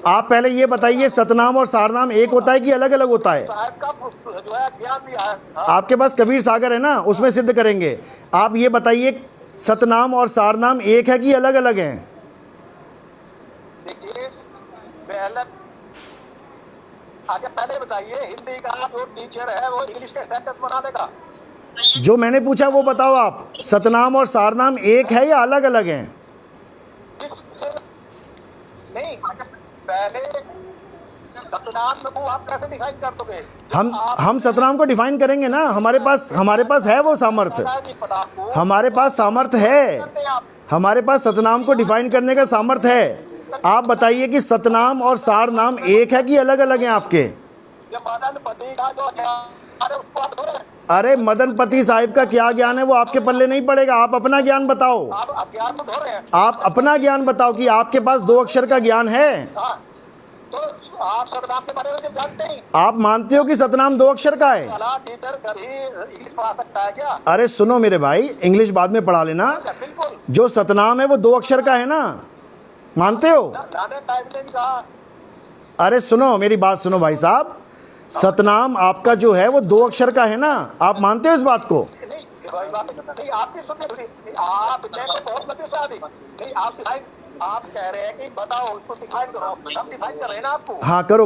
आप पहले ये बताइए, सतनाम और सारनाम एक होता है कि अलग अलग होता है? साहब का जो है ज्ञान दिया है। हाँ, आपके पास कबीर सागर है ना, उसमें सिद्ध करेंगे। आप ये बताइए, सतनाम और सारनाम एक है कि अलग अलग हैं? देखिए पहले आगे पहले बताइए, हिंदी का जो टीचर है वो इंग्लिश के सेंटेंस बना देगा। जो मैंने पूछा वो बताओ आप, सतनाम और सारनाम एक है या अलग अलग हैं? नहीं, पहले सतनाम को आप कैसे डिफाइन कर दोगे? हम सतनाम को डिफाइन करेंगे ना, हमारे पास है वो सामर्थ्य, हमारे पास सामर्थ्य है, हमारे पास सतनाम को डिफाइन करने का सामर्थ्य है। आप बताइए कि सतनाम और सारनाम एक है कि अलग अलग हैं आपके? अरे मदनपति साहिब का क्या ज्ञान है वो आपके पल्ले नहीं पड़ेगा। आप अपना ज्ञान बताओ, आप अपना ज्ञान बताओ कि आपके पास दो अक्षर का ज्ञान है। तो आप सतनाम के बारे में जब जानते हैं, आप मानते हो कि सतनाम दो अक्षर का है? टीचर कभी इंग्लिश पढ़ा सकता है क्या? अरे सुनो मेरे भाई, इंग्लिश बाद में पढ़ा लेना। बिल्कुल, जो सतनाम है वो दो अक्षर का है ना, मानते हो? लाने टाइप ने भी कहा। अरे सुनो मेरी बात सुनो भाई साहब, सतनाम आपका जो है वो दो अक्षर का है ना, आप मानते हो इस बात को? नहीं, आपकी सुनिए, आप बहुत लंबी नहीं, आप कह रहे हैं कि बताओ उसको डिफाइन करो, हम डिफाइन कर रहे हैं ना आपको। हाँ करो।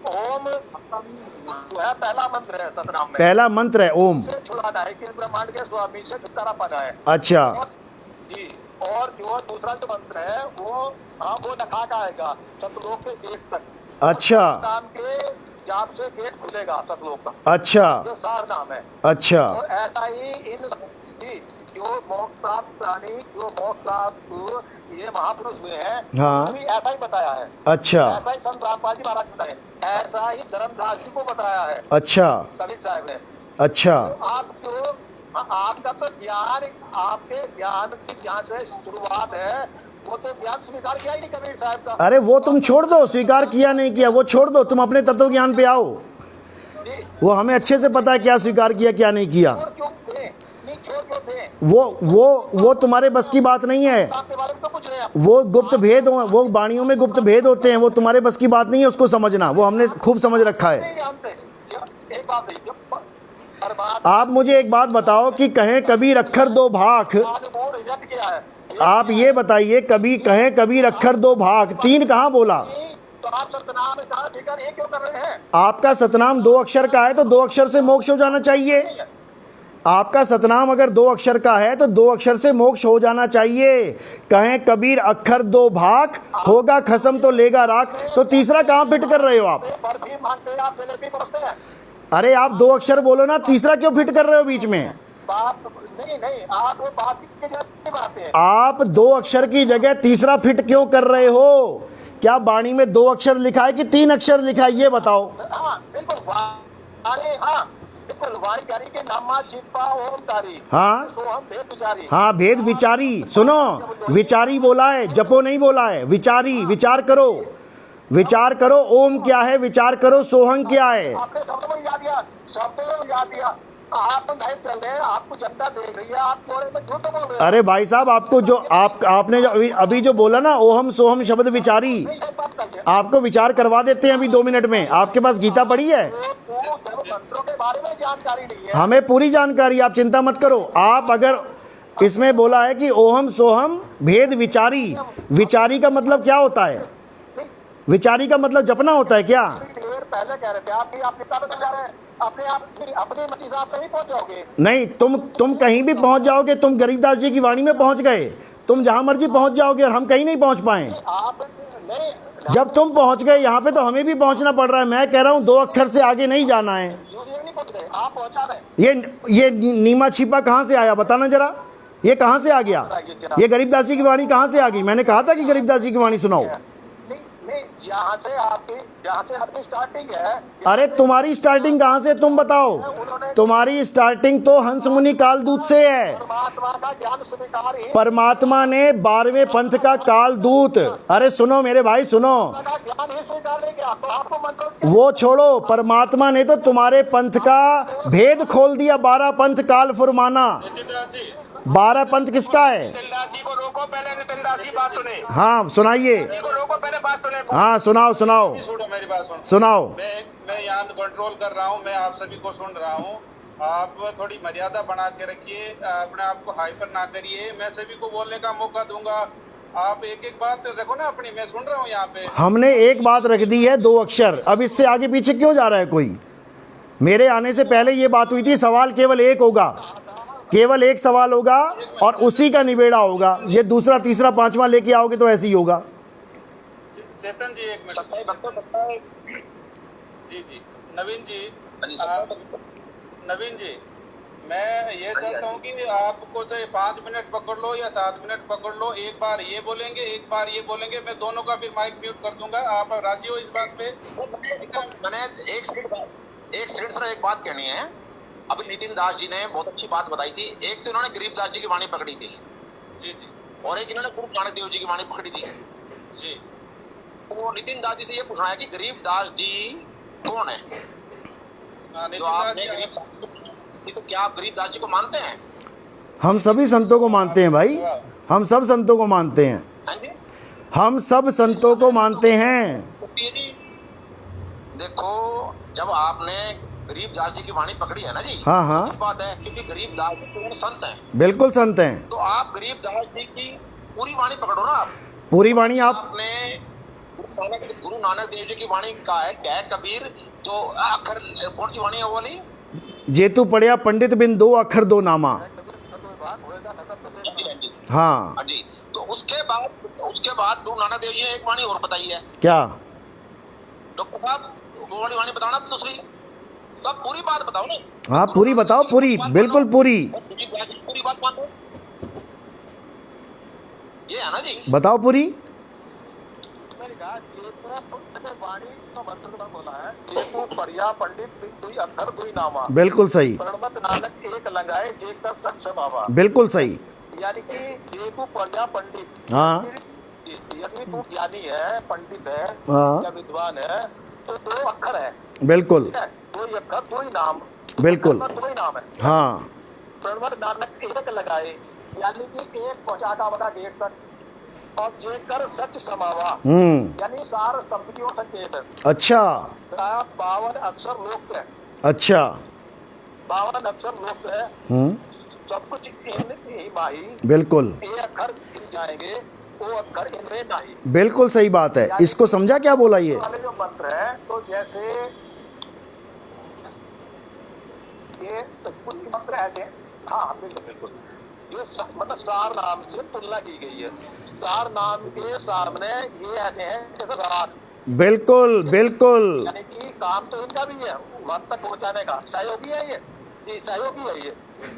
ओम जो है पहला मंत्र है सतनाम में, पहला मंत्र है ओम। छुड़ाना है कि ब्रह्मांड के स्वामी से छुटकारा पाना है। अच्छा जी, और जो दूसरा जो मंत्र है वो वो नखा का आएगा सतलोक के गेट तक। अच्छा नाम के जाप से गेट खुलेगा सतलोक का, अच्छा जो सार नाम है। अच्छा और ऐसा ही इन जो मोक्ष प्राप्त प्राणी, जो मोक्ष प्राप्त ये महापुरुष हुए हैं, हाँ। भी ऐसा ही बताया है। अच्छा ऐसा ही संत रामपाल जी महाराज बताए, ऐसा ही धर्मदास जी को बताया है अच्छा कबीर साहब ने। अच्छा आपको आपका तो ज्ञान, आपके ज्ञान की जहाँ से शुरुआत है वो तो ज्ञान स्वीकार किया ही नहीं कबीर साहब का। अरे वो तुम छोड़ दो, स्वीकार किया नहीं किया वो छोड़ दो, तुम अपने तत्व ज्ञान पे आओ। जी, वो हमें अच्छे से पता है क्या स्वीकार किया क्या नहीं किया। छोड़ क्यों थे? नहीं, छोड़ क्यों थे? वो तुम्हारे बस की बात नहीं है। आपके बारे में तो पूछ रहे हैं आप। वो गुप्त भेद, वो वाणियों में गुप्त भेद होते हैं, वो तुम्हारे बस की बात नहीं है उसको समझना, वो हमने खूब समझ रखा है। नहीं जानते। एक बात है, हर बात आप मुझे एक बात बताओ कि कहें कबीर अक्षर दो भाख, आज वो रिजेक्ट किया है। आप ये बताइए, कभी कहें कबीर अक्षर दो भाग, तीन कहाँ बोला? तो आप सतनाम में कहा ठिकान ये क्यों कर रहे हैं? आपका सतनाम दो अक्षर का है तो दो अक्षर से मोक्ष हो जाना चाहिए। आपका सतनाम अगर दो अक्षर का है तो दो अक्षर से मोक्ष हो जाना चाहिए। कहें कबीर अक्षर दो भाग, होगा खसम तो लेगा राख, तो तीसरा कहाँ फिट कर रहे हो आप? बर्फी मांगते हैं, आप जलेबी परोसते हैं। अरे आप दो अक्षर बोलो ना, तीसरा क्यों फिट कर रहे हो बीच में? बात नहीं, आप वो बात की जगह बातें हैं। आप दो अक्षर की जगह तीसरा फिट क्यों कर रहे हो? क्या वाणी में दो अक्षर लिखा है कि तीन अक्षर लिखा है, ये बताओ। हाँ बिल्कुल, हाँ बिल्कुल, वाणी के नामा छिपा ओमकारी, हाँ तो हम भेद विचारी। हाँ भेद विचारी, सुनो विचारी बोला है, जपो नहीं बोला है, विचारी, विचार करो, विचार करो, ओम क्या है विचार करो, सोहंग क्या है। आपने शब्दों में याद दिया, शब्दों में याद दिया, आप नहीं चल रहे, आपको जनता देख रही है, आप थोड़े में झूठ बोल रहे हैं। अरे भाई साहब, आपको जो आपने जो अभी जो बोला ना, ओहम सोहम शब्द विचारी, आपको विचार करवा देते हैं अभी 2 मिनट में। आपके पास गीता पढ़ी है? मंत्रों के बारे में जानकारी नहीं है। हमें पूरी जानकारी, आप चिंता मत करो। आप अगर इसमें बोला है कि ओहम सोहम भेद विचारी, विचारी का मतलब क्या होता है? विचारी का मतलब जपना होता है क्या? पहले कह रहे थे आप कितना बदल जा रहे हैं, अपने मर्जी से आप नहीं पहुंच जाओगे। नहीं, तुम कहीं भी पहुंच जाओगे। तुम गरीबदास जी की वाणी में पहुंच गए तुम जहाँ मर्जी पहुँच जाओगे और हम कहीं नहीं पहुँच पाए। आप नहीं, जब तुम पहुँच गए यहाँ पे तो हमें भी पहुँचना पड़ रहा है। मैं कह रहा हूँ 2 अक्षर से आगे नहीं जाना है। ये नहीं पहुंच रहे, आप पहुंचा रहे। ये नीमा छिपा कहाँ से आया बताना जरा, ये कहाँ से आ गया? ये गरीबदास जी की वाणी कहाँ से आ गई? मैंने कहा था कि गरीबदास जी की वाणी सुनाओ। नहीं नहीं, यहाँ से आपकी स्टार्टिंग है। अरे तुम्हारी स्टार्टिंग कहाँ से तुम बताओ? तुम्हारी स्टार्टिंग तो हंस मुनि कालदूत से है। परमात्मा का ज्ञान स्वीकार ही परमात्मा ने 12वें पंथ का कालदूत, अरे सुनो मेरे भाई सुनो, का ज्ञान ही स्वीकार नहीं किया तो आपको मंत्र वो छोड़ो, परमात्मा ने तो तुम्हारे पंथ का भेद खोल दिया। 12 पंथ काल फुरमाना। नितिन दास जी, 12 पंथ किसका है? नितिन दास जी को रोको, पहले नितिन दास जी बात सुने। हाँ सुनाइए। जी को रोको, पहले बात सुने। हाँ सुनाओ सुनाओ सुनो मेरी बात सुनो। सुनाओ। मैं यहाँ कंट्रोल कर रहा हूँ, मैं आप सभी को सुन रहा हूँ। आप थोड़ी मर्यादा बना के रखिए, अपने आप को हाइपर ना करिए। मैं सभी को बोलने का मौका दूंगा। आप एक एक बात रखो ना अपनी, मैं सुन रहा हूँ यहाँ पे। हमने एक बात रख दी है 2 अक्षर, अब इससे आगे पीछे क्यों जा रहा है कोई? मेरे आने से पहले ये बात हुई थी, सवाल केवल एक होगा, केवल एक सवाल होगा और उसी का निबेड़ा होगा। ये दूसरा तीसरा पांचवा लेके आओगे तो ऐसे ही होगा। चेतन जी एक मिनट। जी नवीन जी, नवीन जी, मैं ये चाहता हूँ कि आपको चाहे 5 मिनट पकड़ लो या 7 मिनट पकड़ लो, एक बार ये बोलेंगे एक बार ये बोलेंगे, मैं दोनों का फिर माइक म्यूट कर दूंगा। आप राजी हो इस बात पे? मैंने एक सेकंड सर एक बात कहनी है। अभी नितिन दास जी ने बहुत अच्छी बात बताई थी। एक तो इन्होंने गरीबदास जी की वाणी पकड़ी थी जी, और एक इन्होंने गुरु नानक देव जी की वाणी पकड़ी थी। जी तो नितिन दास जी से ये पूछना है कि गरीबदास जी कौन है? नितिन जो दास आपने जी, तो क्या आप गरीबदास जी को मानते हैं? हम सभी संतों को मानते हैं भाई, हम सब संतों को मानते हैं, हाँ जी, हम सब संतों को मानते हैं। देखो जब आपने गरीबदास जी की वाणी पकड़ी है ना जी, हाँ हाँ अच्छी बात है, क्योंकि गरीबदास जी तो संत हैं। बिल्कुल संत हैं। तो आप गरीबदास जी की पूरी वाणी पकड़ो ना। आप पूरी वाणी आप आपने गुरु नानक देव जी की वाणी का है क्या कबीर, जो अखर कौन सी वाणी है वो वाली? जेतु पढ़िया पंडित बिन 2 अक्षर 2 नामा। हाँ हाँ जी। तो उसके बाद गुरु नानक देव जी ने एक वाणी और बताई है। क्या? डॉक्टर साहब वो वाली वाणी बताना दूसरी, तो आप पूरी बात बताओ ना। हाँ पूरी बताओ, पूरी बिल्कुल पूरी पूरी बात मानो, ये है ना जी। बताओ पूरी। मैंने कहा वाणी का मंत्र बोला है, जेतु पढ़िया पंडित बिन 2 अक्षर 2 नामा। बिल्कुल सही, प्रणमत नानक एक लगाए जे कर सक्षम आवा। बिल्कुल सही। यानी कि जेतु पढ़िया पंडित, हाँ यदि तू ज्ञानी है, पंडित है हाँ या विद्वान है तो 2 अक्षर है, बिल्कुल ठीक है? 2 अक्षर 2 नाम, बिल्कुल। 2 नाम है। हाँ प्रणमत नानक एक लगाए, यानी कि एक पहुंचाता बता जेठ तक, और जेकर सच समावा, यानी सार संपत्तियों संकेत है। अच्छा 52 अक्षर लोक है। अच्छा 52 अक्षर लोक है। सब कुछ इनमें ही माही, बिल्कुल ये अक्षर गिन जाएंगे, वो अक्षर इनमें नहीं। बिल्कुल सही बात है। इसको समझा क्या बोला ये? वाले जो मंत्र है, तो जैसे ये कुछ मंत्र ऐसे, हाँ बिल्कुल, ये मतलब सार नाम से तुलना की गई है। सार नाम के सामने ये ऐसे हैं जैसे रात। बिल्कुल बिल्कुल। यानी कि काम तो इनका भी है, वहां तक पहुंचाने का सहयोगी है ये, सहयोगी है ये।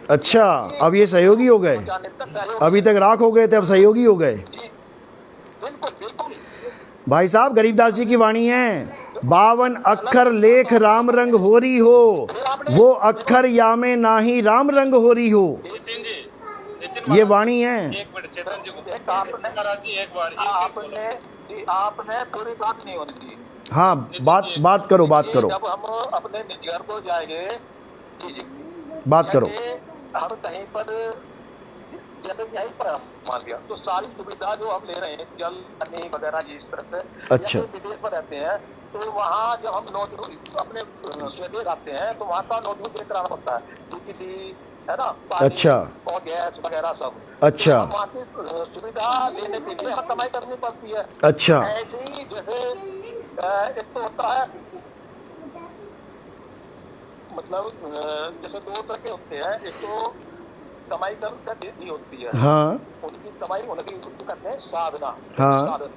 अच्छा अब ये सहयोगी हो गए, पहुंचाने तक सहयोगी। अभी तक राख हो गए थे अब सहयोगी हो गए। बिल्कुल बिल्कुल। भाई साहब गरीबदास जी की वाणी है, 52 अक्षर लेख राम रंग हो रही हो, वो अक्षर या में नाही राम रंग हो रही हो। नितिन जी, नितिन ये वाणी है। एक मिनट चेतन जी को महाराज जी एक बार आपने पूरी बात नहीं होनी थी। हाँ बात करो बात करो जब हम अपने निज घर को जाएंगे, जी बात करो। हम कहीं पर जैसे यहीं पर मान लिया तो सारी सुविधा जो हम ले रहे हैं, जल पानी वगैरह जी इस तरह से, अच्छा विदेश में रहते हैं तो वहाँ जब हम नोटबुक अपने स्वदेश आते हैं तो वहाँ का नोटबुक लेकर आना पड़ता है, बिजली है ना, पानी अच्छा और गैस वगैरह सब। अच्छा तो वहाँ की सुविधा लेने के लिए हमें कमाई करनी पड़ती है। अच्छा ऐसे ही जैसे एक तो होता है, मतलब जैसे 2 तरह के होते हैं, एक तो कमाई कर देती होती है, हाँ उनकी कमाई उनकी उसको कहते हैं साधना। हाँ। साधन।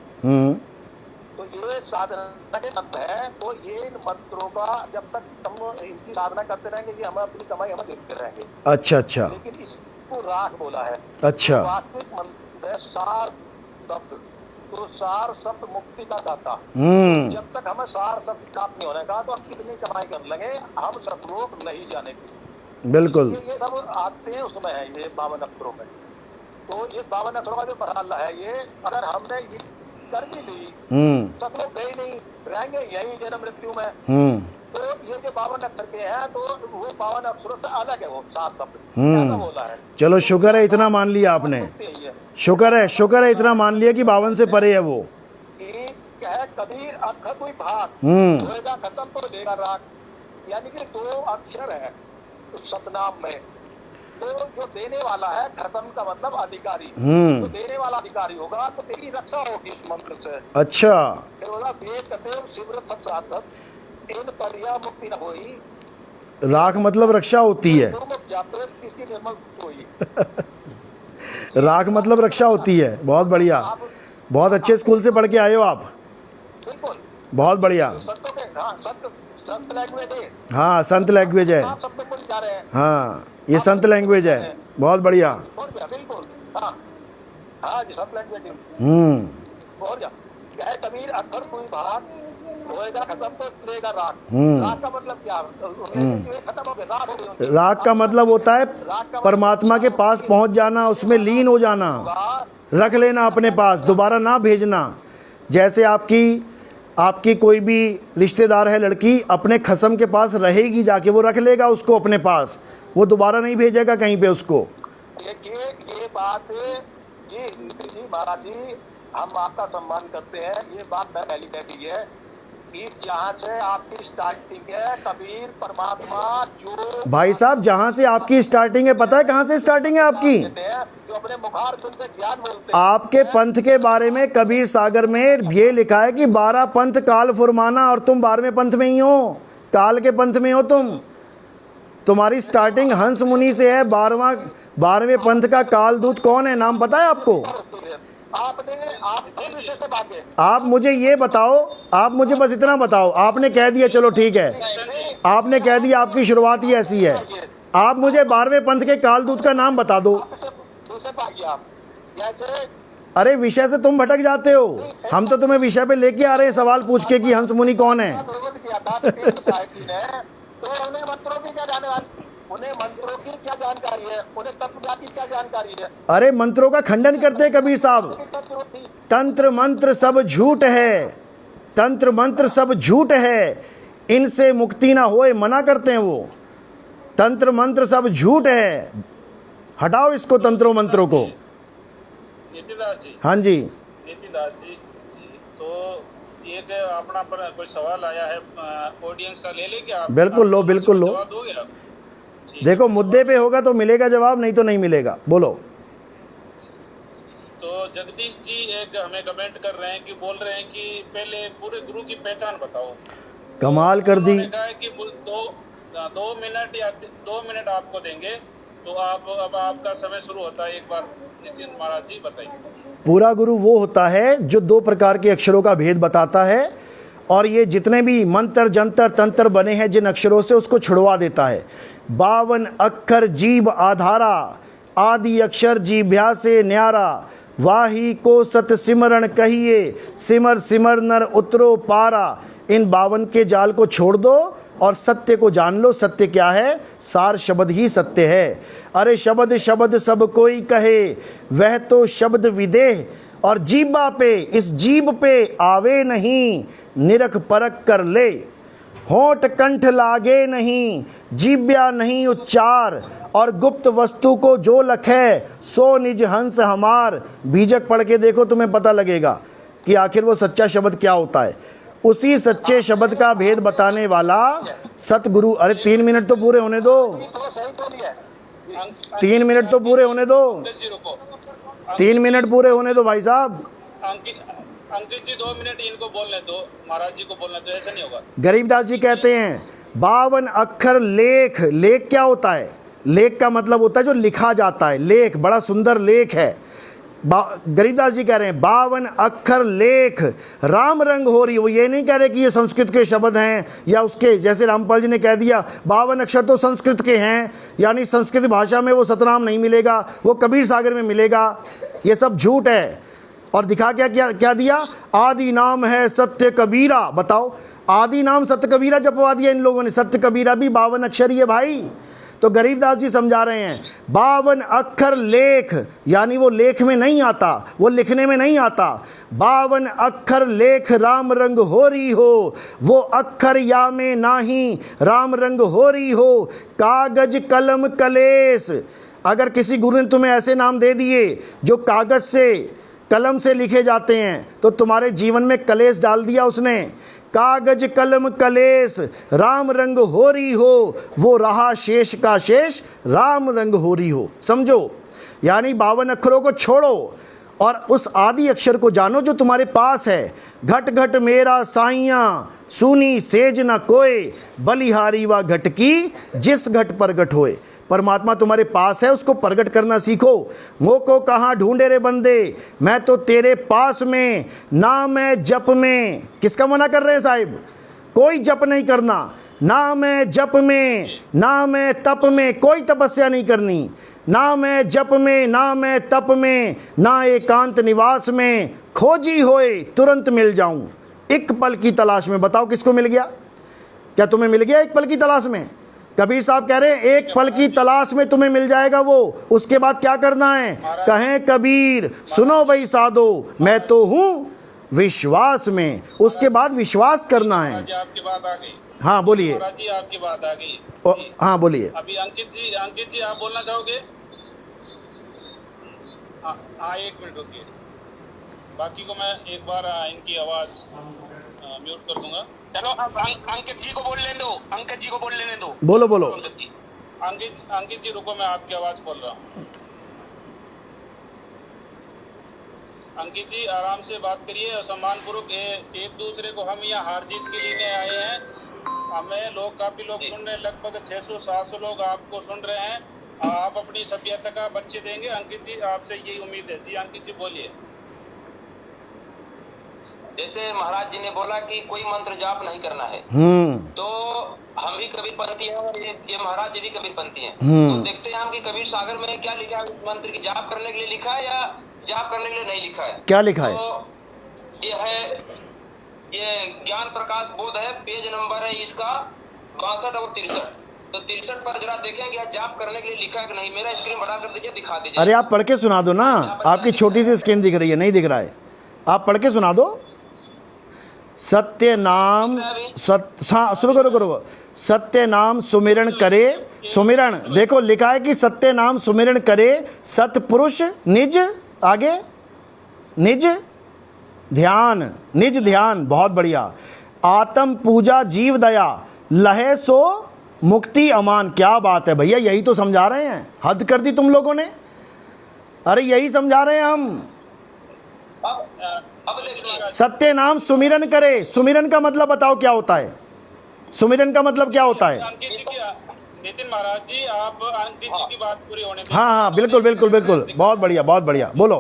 तो ये साधना के मंत्र है। तो ये इन मंत्रों का जब तक हम इनकी साधना करते रहेंगे, ये हम अपनी कमाई हमें देखते रहेंगे। अच्छा अच्छा लेकिन इसको राग बोला है। अच्छा। वास्तविक मंत्र है सार शब्द। तो सार शब्द मुक्ति का दाता। जब तक हमें सार शब्द प्राप्त नहीं होने का, तो हम कितनी कमाई कर लेंगे हम सब लोग नहीं जानेंगे। बिल्कुल। ये सब आते हैं उसमें है, ये 52 अक्षरों में। तो ये 52 अक्षरों का जो मरहला है, ये अगर हमने ये कर भी ली, सब लोग गए नहीं, रहेंगे यही जन्म मृत्यु में। तो ये जो 52 अक्षर के हैं, तो वो 52 अक्षरों से अलग है, वो 7 शब्द ऐसा बोला है। चलो शुक्र है इतना मान लिया आपने, शुक्र है इतना मान लिया कि 52 से परे है वो। कहे कबीर अक्षर कोई भाग होएगा खत्म तो देगा राग, यानी कि 2 अक्षर है सतनाम में। तो जो देने वाला है, खत्म का मतलब अधिकारी। तो देने वाला अधिकारी होगा तो तेरी रक्षा होगी इस मंत्र से। अच्छा। फिर बोला वेद कतेव शिवर सब साधक इन परिया मुक्ति न होई। राख मतलब रक्षा होती है। किसकी निर्मल होई। राख मतलब रक्षा होती है। बहुत बढ़िया, बहुत अच्छे स्कूल से पढ़ के आए हो आप। बिल्कुल बहुत बढ़िया। संतों के संत लैंग्वेज है। हाँ संत लैंग्वेज है। आप सब लोग बोल जा रहे हैं। हाँ ये संत लैंग्वेज है। बहुत बढ़िया। बिल्कुल। हाँ हाँ जी संत लैंग्वेज। बहुत जा कहे कबीर अक्षर कोई भाग होएगा खत्म तो लेगा राग। राग का मतलब क्या? खत्म हो गया, राग हो गया। राग का मतलब होता है परमात्मा के पास पहुंच जाना, उसमें लीन हो जाना, रख लेना अपने पास, दोबारा ना भेजना। जैसे आपकी कोई भी रिश्तेदार है लड़की, अपने खसम के पास रहेगी जाके, वो रख लेगा उसको अपने पास, वो दोबारा नहीं भेजेगा कहीं पे उसको। ये बात जी महाराज जी, हम आपका सम्मान करते हैं। ये बात मैं पहली कह दी है कि जहाँ से आपकी स्टार्टिंग है, कबीर परमात्मा जो भाई साहब जहाँ से आपकी स्टार्टिंग है, पता है कहाँ से स्टार्टिंग है आपकी? जो अपने मुखार से ज्ञान बोलते हैं। आपके पंथ के बारे में कबीर सागर में ये लिखा है कि 12 पंथ काल फुरमाना, और तुम 12वें पंथ में ही हो, काल के पंथ में हो तुम। तुम्हारी स्टार्टिंग हंस मुनि से है। 12वें पंथ का काल दूत कौन है, नाम पता है आपको? आप मुझे ये बताओ, आप मुझे बस इतना बताओ। आपने कह दिया चलो ठीक है, आपने कह दिया आपकी शुरुआत ही ऐसी है, आप मुझे 12वें पंथ के काल दूत का नाम बता दो। अरे विषय से तुम भटक जाते हो, हम तो तुम्हें विषय पे लेके आ रहे हैं सवाल पूछ के कि हंस मुनि कौन है। उन्हें मंत्रों की क्या जानकारी है, उन्हें तत्व की क्या जानकारी है? अरे मंत्रों का खंडन करते हैं कबीर साहब। तंत्र मंत्र सब झूठ है, तंत्र मंत्र सब झूठ है, इनसे मुक्ति ना होए मना करते हैं वो। तंत्र मंत्र सब झूठ है, हटाओ इसको तंत्रों मंत्रों को। नीतिदास जी। हाँ जी नीतिदास जी, तो एक अपना पर कोई सवाल आया है ऑडियंस का, ले लेंगे आप? बिल्कुल लो, बिल्कुल लो। जवाब दोगे आप? देखो मुद्दे पे होगा तो मिलेगा जवाब, नहीं तो नहीं मिलेगा। बोलो। तो जगदीश जी एक हमें कमेंट कर रहे हैं कि बोल रहे हैं कि पहले पूरे गुरु की पहचान बताओ। कमाल कर दी। उन्होंने कहा है कि 2 मिनट या 2 मिनट आपको देंगे, तो आप अब आपका समय शुरू होता है। एक बार नितिन महाराज जी बताइए। पूरा गुरु वो होता है जो 2 प्रकार के अक्षरों का भेद बताता है, और ये जितने भी मंत्र जंतर तंत्र बने हैं जिन अक्षरों से, उसको छुड़वा देता है। 52 अक्षर जीव आधारा, आदि अक्षर जीभ्या से न्यारा, वाही को सत सिमरण कहिए, सिमर सिमर नर उतरो पारा। इन 52 के जाल को छोड़ दो और सत्य को जान लो। सत्य क्या है? सार शब्द ही सत्य है। अरे शब्द शब्द सब कोई कहे, वह तो शब्द विदेह, और जीबा पे, इस जीभ पे आवे नहीं, निरख परख कर ले। होंठ कंठ लागे नहीं, जीव्या नहीं उच्चार, और गुप्त वस्तु को जो लखे, सो निज हंस हमार। बीजक पढ़ के देखो, तुम्हें पता लगेगा कि आखिर वो सच्चा शब्द क्या होता है। उसी सच्चे शब्द का भेद बताने वाला सतगुरु। अरे 3 मिनट तो पूरे होने दो, 3 मिनट तो पूरे होने दो, 3 मिनट पूरे होने दो भाई साहब। अंकित जी 2 मिनट इनको बोलने दो, महाराज जी को बोलने दो, ऐसा नहीं होगा। गरीबदास जी कहते हैं 52 अक्षर लेख। लेख क्या होता है? लेख का मतलब होता है जो लिखा जाता है, लेख, बड़ा सुंदर लेख है। गरीबदास जी कह रहे हैं 52 अक्षर लेख राम रंग हो रही। वो ये नहीं कह रहे कि ये संस्कृत के शब्द हैं या उसके, जैसे रामपाल जी ने कह दिया 52 अक्षर तो संस्कृत के हैं, यानी संस्कृत भाषा में वो सतनाम नहीं मिलेगा, वो कबीर सागर में मिलेगा। ये सब झूठ है। और दिखा क्या दिया, आदि नाम है सत्य कबीरा। बताओ, आदि नाम सत्य कबीरा जपवा दिया इन लोगों ने। सत्य कबीरा भी 52 अक्षर ही है भाई। तो गरीबदास जी समझा रहे हैं 52 अक्षर लेख, यानी वो लेख में नहीं आता, वो लिखने में नहीं आता। 52 अक्षर लेख राम रंग हो रही हो, वो अक्षर या में नाही राम रंग हो रही हो। कागज कलम कलेस, अगर किसी गुरु ने तुम्हें ऐसे नाम दे दिए जो कागज से, कलम से लिखे जाते हैं, तो तुम्हारे जीवन में कलेश डाल दिया उसने। कागज कलम कलेस राम रंग हो रही हो, वो रहा शेष का शेष राम रंग हो रही हो। समझो, यानी 52 अक्षरों को छोड़ो और उस आदि अक्षर को जानो जो तुम्हारे पास है। घट घट मेरा साइया सुनी सेज न कोय, बलिहारी व घट की जिस घट प्रगट होए। परमात्मा तुम्हारे पास है, उसको प्रकट करना सीखो। मो को कहाँ ढूंढे रे बंदे, मैं तो तेरे पास में, ना मैं जप में। किसका मना कर रहे हैं साहिब? कोई जप नहीं करना, ना मैं जप में, ना मैं तप में, कोई तपस्या नहीं करनी। ना मैं जप में, ना मैं तप में, ना एकांत निवास में, खोजी होए तुरंत मिल जाऊं एक पल की तलाश में। बताओ किसको मिल गया? क्या तुम्हें मिल गया एक पल की तलाश में? कबीर साहब कह रहे हैं एक पल की तलाश में तुम्हें मिल जाएगा वो। उसके बाद क्या करना है? कहें कबीर सुनो भाई साधो, मैं तो हूँ विश्वास में। उसके बाद विश्वास करना है। आपकी बात आ गई। हाँ बोलिए। महाराज जी आपकी बात आ गई। हाँ बोलिए। अभी अंकित जी आप बोलना चाहोगे? हाँ 1 मिनट रुकिए, बाकी को मैं एक बार इनकी आवाज म्यूट कर दूंगा। चलो अब अंकित जी को बोल लेने दो, अंकित जी को बोल लेने दो। बोलो बोलो। अंकित जी रुको, मैं आपकी आवाज खोल रहा हूँ। अंकित जी आराम से बात करिए और सम्मानपूर्वक। एक दूसरे को हम यहाँ हार जीत के लिए आए हैं। हमें काफी लोग सुन रहे हैं, लगभग 600-700 लोग आपको सुन रहे हैं। आप अपनी सभ्यता का परिचय देंगे। अंकित जी आपसे यही उम्मीद है। जी अंकित जी बोलिए। जैसे महाराज जी ने बोला कि कोई मंत्र जाप नहीं करना है, तो हम भी कबीरपंथी हैं और ये महाराज जी भी कबीरपंथी हैं। तो देखते हैं हम कि कबीर सागर में क्या लिखा है, मंत्र की जाप करने के लिए लिखा है या जाप करने के लिए नहीं लिखा है। क्या लिखा है? तो ये ज्ञान प्रकाश बोध है, पेज नंबर है इसका 62 और 63। तो 63 पर जरा देखें कि जाप करने के लिए लिखा है कि नहीं। मेरा स्क्रीन बड़ा कर दीजिए, दिखा दीजिए। अरे आप पढ़ के सुना दो ना, आपकी छोटी सी स्क्रीन दिख रही है, नहीं दिख रहा है। आप पढ़ के सुना दो। सत्य नाम रुको। सत्य नाम सुमिरन करे, सुमिरन देखो लिखा है कि सत्य नाम सुमिरन करे सतपुरुष निज, आगे निज ध्यान। बहुत बढ़िया। आत्म पूजा जीव दया लहे सो मुक्ति अमान। क्या बात है भैया, यही तो समझा रहे हैं। हद कर दी तुम लोगों ने। अरे यही समझा रहे हैं हम। अब देखिए, सत्य नाम सुमिरन करे। सुमिरन का मतलब बताओ क्या होता है? सुमिरन का मतलब क्या होता है? अंकित जी की, नितिन महाराज जी आप अंकित जी की बात पूरी होने दीजिए। हाँ बिल्कुल। बहुत बढ़िया बोलो।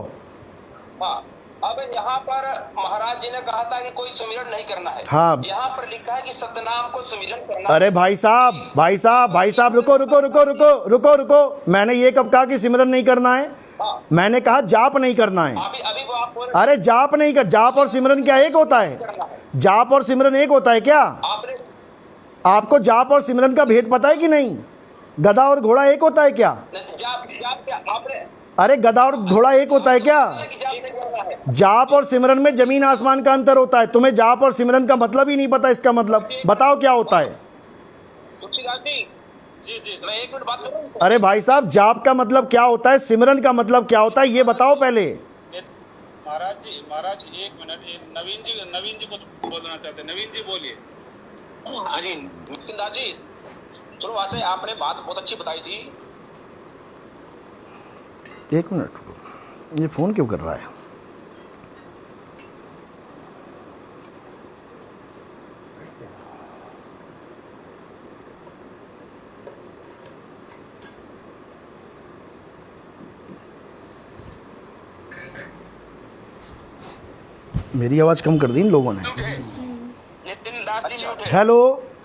हाँ, अब यहाँ पर महाराज जी ने कहा था कि कोई सुमिरन नहीं करना है। हाँ, यहाँ पर लिखा है कि सतनाम को सुमिरन करना। अरे भाई साहब रुको। मैंने ये कब कहा कि सिमरन नहीं करना है? मैंने कहा जाप नहीं करना है। अभी वो आप बोल, अरे जाप नहीं कर, जाप और सिमरन क्या एक होता है? जाप और सिमरन एक होता है क्या? आपको जाप और सिमरन का भेद पता है कि नहीं? गधा और घोड़ा एक होता है क्या? अरे गधा और घोड़ा एक होता है क्या? जाप और सिमरन में जमीन आसमान का अंतर होता है। तुम्हें जाप और सिमरन का मतलब ही नहीं पता। इसका मतलब बताओ क्या होता है? जी मैं 1 मिनट बात करूं। अरे भाई साहब, जाप का मतलब क्या होता है, सिमरन का मतलब क्या होता है, ये बताओ पहले। महाराज जी 1 मिनट। नवीन जी को बोलना चाहते हैं। नवीन जी बोलिए। हाँ जी नितिन दास जी, चलो वैसे आपने बात बहुत अच्छी बताई थी। 1 मिनट, ये फोन क्यों कर रहा है? मेरी आवाज़ कम कर दी इन लोगों ने। नितिन दास जी म्यूट है। हेलो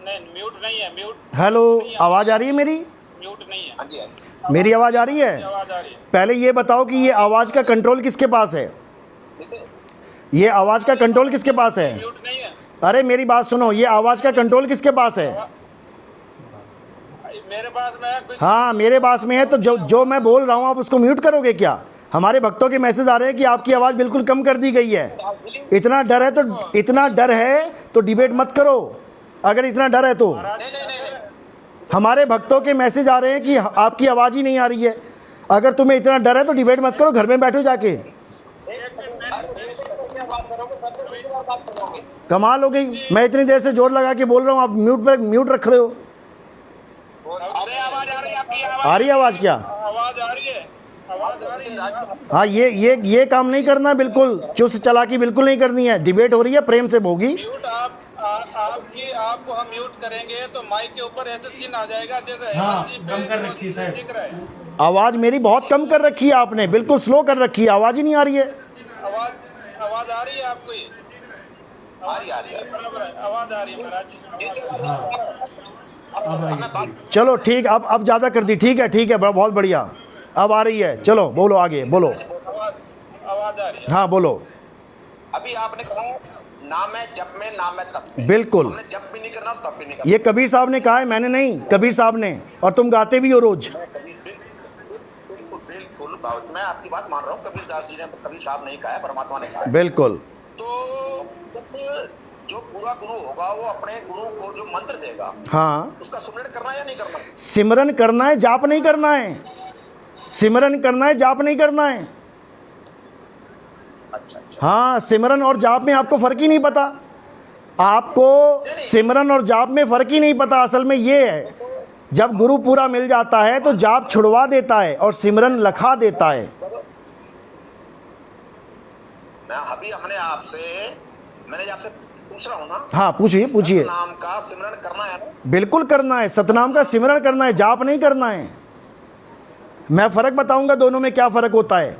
नहीं, म्यूट नहीं है, म्यूट हेलो, आवाज़ आ रही है मेरी? म्यूट नहीं है। हाँ जी, हाँ जी। मेरी आवाज़ आ रही है? आवाज़ आ रही है। पहले ये बताओ कि ये आवाज़ का कंट्रोल किसके पास है? ये आवाज़ का कंट्रोल किसके पास है? म्यूट नहीं है। अरे मेरी बात सुनो, ये आवाज़ का कंट्रोल किसके पास है? मेरे पास में है कुछ। हाँ मेरे पास में है, तो जो मैं बोल रहा हूँ आप उसको म्यूट करोगे क्या? हमारे भक्तों के मैसेज आ रहे हैं कि आपकी आवाज़ बिल्कुल कम कर दी गई है। इतना डर है तो डिबेट मत करो, अगर इतना डर है तो। हमारे भक्तों के मैसेज आ रहे हैं कि आपकी आवाज़ ही नहीं आ रही है। अगर तुम्हें इतना डर है तो डिबेट मत करो, घर में बैठो जाके। कमाल हो गई, मैं इतनी देर से जोर लगा के बोल रहा हूँ, आप म्यूट रख रहे हो। अरे आवाज आ रही है आपकी, आ रही है आवाज़ क्या? आवाज़ आ रही है, आवाज़ आ रही है। हाँ ये काम नहीं करना, बिल्कुल चुस्त चालाकी बिल्कुल नहीं करनी है। डिबेट हो रही है, प्रेम से होगी। म्यूट आपको हम म्यूट करेंगे तो माइक के ऊपर ऐसे चिन्ह आ जाएगा जैसे हाँ, जी कम कर रखी है दिख रहा है। आवाज़ मेरी बहुत कम कर रखी है आपने, बिल्कुल स्लो कर रखी है, आवाज़ ही नहीं आ रही है। आवाज़ आ रही है आपको? ये आ रही है। बराबर है, आवाज़ आ रही है महाराज जी। अब आइए। चलो ठीक, अब ज़्यादा कर दी, ठीक है, बहुत बढ़िया, अब आ रही है। चलो बोलो आगे, बोलो। आवाज़ आ रही है। हाँ बोलो। अभी आपने कहा ना मैं जब में ना मैं तब में। बिल्कुल, हमने जब भी नहीं करना तब भी नहीं करना। ये कबीर साहब ने कहा है, मैंने नहीं, कबीर साहब ने, और तुम गाते भी हो रोज। बिल्कुल मैं आपकी बात मान रहा हूँ। कबीर दास जी ने, कबीर साहब नहीं कहा है, परमात्मा ने कहा है। बिल्कुल। तो जो पूरा गुरु होगा वो अपने गुरु को जो मंत्र देगा, हाँ, उसका सुमिरन करना है या नहीं करना? सिमरन करना है, जाप नहीं करना है। सिमरन करना है, जाप नहीं करना है। अच्छा। हाँ, सिमरन और जाप में आपको फ़र्क ही नहीं पता। आपको सिमरन और जाप में फ़र्क ही नहीं पता। असल में ये है, जब गुरु पूरा मिल जाता है तो जाप छुड़वा देता है और सिमरन लखा देता है। मैंने आपसे पूछ रहा हूँ ना। हाँ पूछिए। सतनाम का सिमरन करना है ना? बिल्कुल करना है, सतनाम का सिमरन करना है, जाप नहीं करना है। मैं फ़र्क बताऊंगा दोनों में क्या फ़र्क होता है,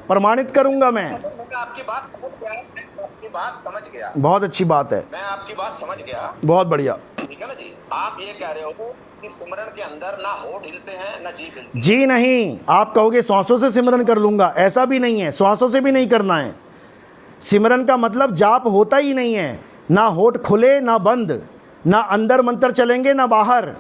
प्रमाणित करूंगा मैं। आपकी बात समझ गया। बहुत अच्छी बात है, मैं आपकी बात समझ गया। बहुत बढ़िया। ठीक है ना जी। आप ये कह रहे हो कि सिमरन के अंदर ना होठ हिलते हैं ना जीभ हिलती है। जी नहीं, आप कहोगे श्वासों से सिमरन कर लूंगा, ऐसा भी नहीं है, श्वासों से भी नहीं करना है। सिमरन का मतलब जाप होता ही नहीं है, ना होठ खुले ना बंद, ना अंदर मंत्र चलेंगे ना बाहर।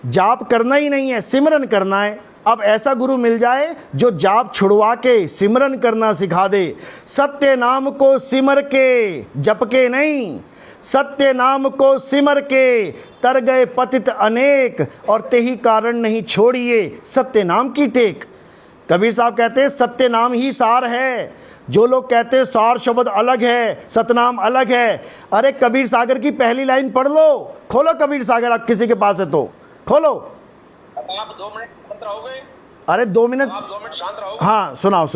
जाप करना ही नहीं है, सिमरन करना है। अब ऐसा गुरु मिल जाए जो जाप छुड़वा के सिमरन करना सिखा दे। सत्य नाम को सिमर के, जप के नहीं, सत्य नाम को सिमर के तर गए पतित अनेक, और तेही कारण नहीं छोड़िए सत्य नाम की टेक। कबीर साहब कहते हैं सत्य नाम ही सार है। जो लोग कहते हैं सार शब्द अलग है, सतनाम अलग है, अरे कबीर सागर की पहली लाइन पढ़ लो, खोलो कबीर सागर, आप किसी के पास है तो खोलो। आप 2 मिनट शांत रहोगे? अरे 2 मिनट, आप 2 मिनट शांत रहोगे? हाँ सुनाओ।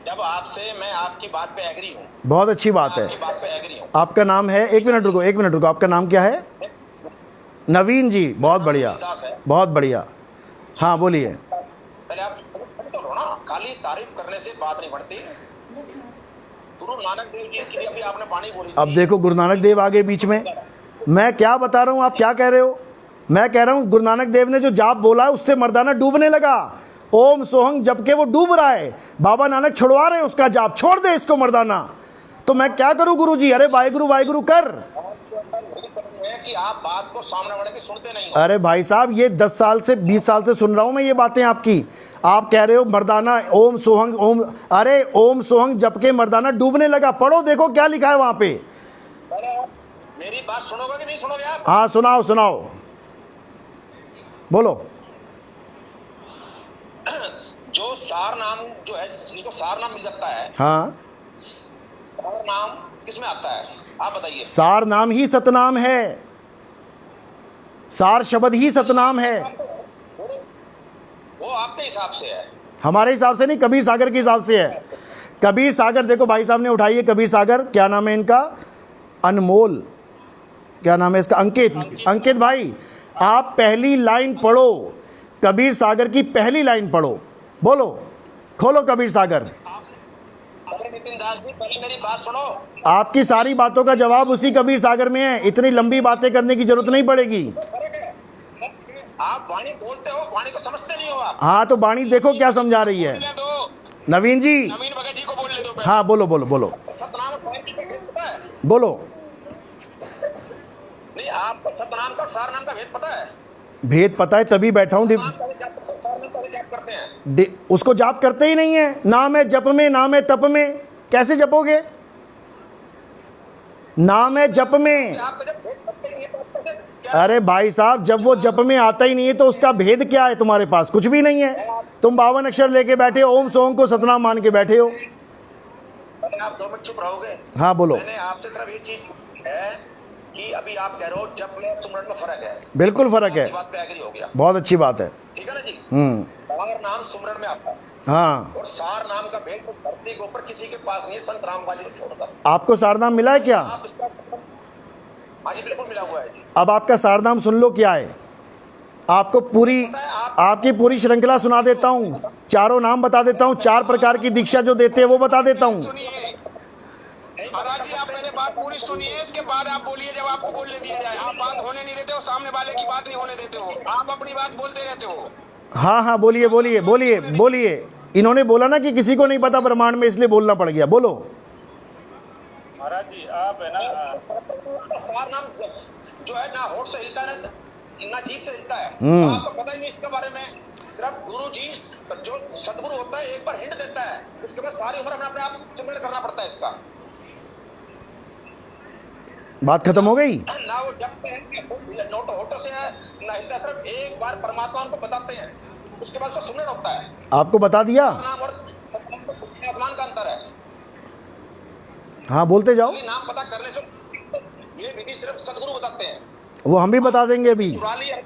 जब आपसे मैं आपकी बात पे एग्री हूँ, बहुत अच्छी बात है। आपकी बात पे एग्री हूँ। आपका नाम है, एक मिनट रुको, आपका नाम क्या है? नवीन जी, बहुत बढ़िया, बहुत बढ़िया। हाँ बोलिए। पहले आप तो ना, खाली तारीफ करने से बात नहीं बढ़ती। गुरु नानक देव जी के लिए अभी आपने वाणी बोली। अब देखो गुरु नानक देव आ गए बीच में। मैं क्या बता रहा हूँ, आप क्या कह रहे हो? मैं कह रहा हूँ गुरु नानक देव ने जो जाप बोला है उससे मर्दाना डूबने लगा। ओम सोहंग जब के वो डूब रहा है, बाबा नानक छुड़वा रहे हैं उसका जाप, छोड़ दे इसको मर्दाना। तो मैं क्या करूं गुरु जी? अरे वाहिगुरु कर। कि आप बात को सामने वाले की सुनते नहीं हो। अरे भाई साहब, ये 10 साल से 20 साल से सुन रहा हूं मैं ये बातें आपकी। आप कह रहे हो मर्दाना ओम सोहंग, ओम, अरे ओम सोहंग जब के मर्दाना डूबने लगा, पढ़ो देखो क्या लिखा है वहां पे। मेरी बात सुनोगे कि नहीं सुनोगे आप? हाँ सुनाओ, बोलो। जो सार नाम जो है, जिसको सार नाम मिल सकता है, हाँ, सार नाम किसमें आता है आप बताइए? सार नाम ही सतनाम है, सार शब्द ही सतनाम है। वो आपके हिसाब से है, हमारे हिसाब से नहीं, कबीर सागर के हिसाब से है। कबीर सागर देखो, भाई साहब ने उठाई है कबीर सागर, क्या नाम है इनका? अनमोल, क्या नाम है इसका? अंकित भाई, आप पहली लाइन पढ़ो, कबीर सागर की पहली लाइन पढ़ो, बोलो, खोलो कबीर सागर। नितिन दास जी, पहले मेरी बात सुनो। आपकी सारी बातों का जवाब उसी कबीर सागर में है, इतनी लंबी बातें करने की जरूरत नहीं पड़ेगी। आप वाणी बोलते हो, वाणी को समझते नहीं हो आप। हाँ तो वाणी देखो क्या समझा रही है। बोलने दो, नवीन जी, नवीन भगत जी को बोलने दो पहले। हाँ बोलो बोलो बोलो सतनाम साहिब जी का भेद पता है? बोलो। नहीं, आपको सतनाम का सार नाम का भेद पता है? भेद पता है तभी बैठा हूँ। सार नाम का जाप करते हैं। उसको जाप करते ही नहीं है। नाम है जप में, नाम है तप में, कैसे जपोगे? नाम है जप में। आपको जब भेद पता ही नहीं है तो आपको क्या? अरे भाई साहब, जब वो जप में आता ही नहीं है तो उसका भेद क्या है? तुम्हारे पास कुछ भी नहीं है। तुम 52 अक्षर लेके बैठे हो, ओम सोम को सतनाम मान के बैठे हो। अरे आप 2 मिनट चुप रहोगे? हाँ बोलो। मैंने आपसे सिर्फ ये चीज है कि अभी आप कह रहे हो जप में सुमरन में फर्क है। बिल्कुल फर्क है। आपकी बात पे एग्री हो गया, बहुत अच्छी बात है। ठीक है ना जी? हम्म। सार नाम सुमरन में आता है हाँ, और सार नाम का भेद तो धरती के ऊपर किसी के पास नहीं है, संत रामबाली को छोड़कर। आपको सारनाम मिला है क्या? आप इसका हाँ जी बिल्कुल मिला हुआ है जी। अब आपका सारनाम सुन लो क्या है। आपको पूरी आपकी पूरी श्रृंखला सुना देता हूँ, चारों नाम बता देता हूँ, 4 प्रकार की दीक्षा जो देते हैं वो बता देता हूँ। सुनिए महाराज जी, आप पहले बात पूरी सुनिए, इसके बाद आप बोलिए जब आपको बोलने दिया जाए। आप बात होने नहीं देते हो, सामने वाले की बात नहीं होने देते हो, आप अपनी बात बोलते रहते हो। हाँ हाँ बोलिए बोलिए बोलिए बोलिए। इन्होंने बोला ना कि किसी को नहीं पता ब्रह्मांड में, इसलिए बोलना पड़ गया। बोलो। महाराज जी आप है ना, सार नाम जो है ना होठ से हिलता है ना जीभ से हिलता है, तो आपको पता ही नहीं इसके बारे में। सिर्फ गुरु जी जो सदगुरु होता है एक बार हिंट देता है, उसके बाद सारी उम्र हमें अपने आप सिमरन करना पड़ता है इसका। बात खत्म हो गई। ना वो जपते हैं नोट होठों से है ना हिलता है, सिर्फ एक बार परमात्मा उनको बताते हैं, उसके बाद उसका सुमरन होता है। आपको बता दिया। नाम और आसमान का अंतर है। हाँ बोलते जाओ। ये नाम पता करने से ये विधि सिर्फ सदगुरु बताते हैं। वो हम भी बता देंगे अभी। चुरा लिया,